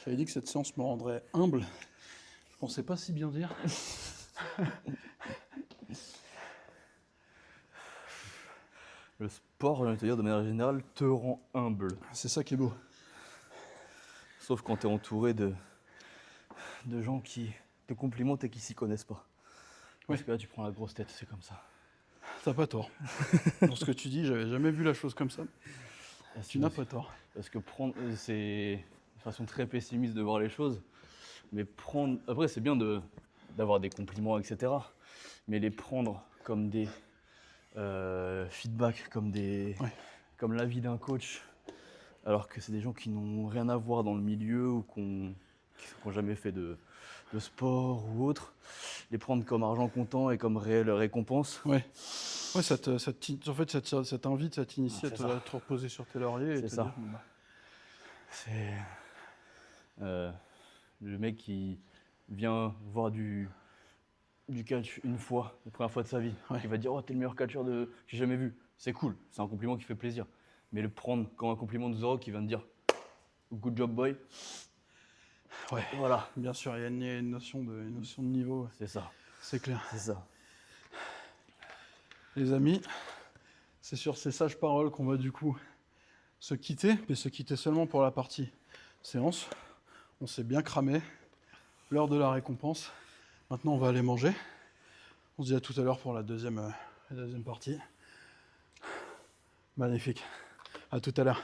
J'avais dit que cette séance me rendrait humble. Je pensais pas si bien dire. Le sport, j'ai envie de te dire, de manière générale, te rend humble. C'est ça qui est beau. Sauf quand tu es entouré de gens qui te complimentent et qui s'y connaissent pas. Parce que là, tu prends la grosse tête, c'est comme ça. T'as pas tort. Dans ce que tu dis, j'avais jamais vu la chose comme ça. Tu n'as pas tort. Parce que c'est une façon très pessimiste de voir les choses. Mais prendre. Après, c'est bien d'avoir des compliments, etc. Mais les prendre comme des feedbacks, comme l'avis d'un coach, Alors que c'est des gens qui n'ont rien à voir dans le milieu ou qui n'ont jamais fait de sport ou autre. Les prendre comme argent comptant et comme réelle récompense. Ouais, en fait, ça t'invite, ça t'initie à te reposer sur tes lauriers. C'est ça. C'est le mec qui vient voir du catch une fois, la première fois de sa vie, qui va dire « Oh, t'es le meilleur catcheur que j'ai jamais vu ». C'est cool, c'est un compliment qui fait plaisir. Mais le prendre comme un compliment de Zoro qui vient te dire « Good job, boy ». Ouais, voilà. Bien sûr, il y a une notion de niveau. C'est ça. C'est clair. C'est ça. Les amis, c'est sur ces sages paroles qu'on va du coup se quitter, mais se quitter seulement pour la partie séance. On s'est bien cramé, l'heure de la récompense. Maintenant, on va aller manger. On se dit à tout à l'heure pour la deuxième partie. Magnifique. À tout à l'heure.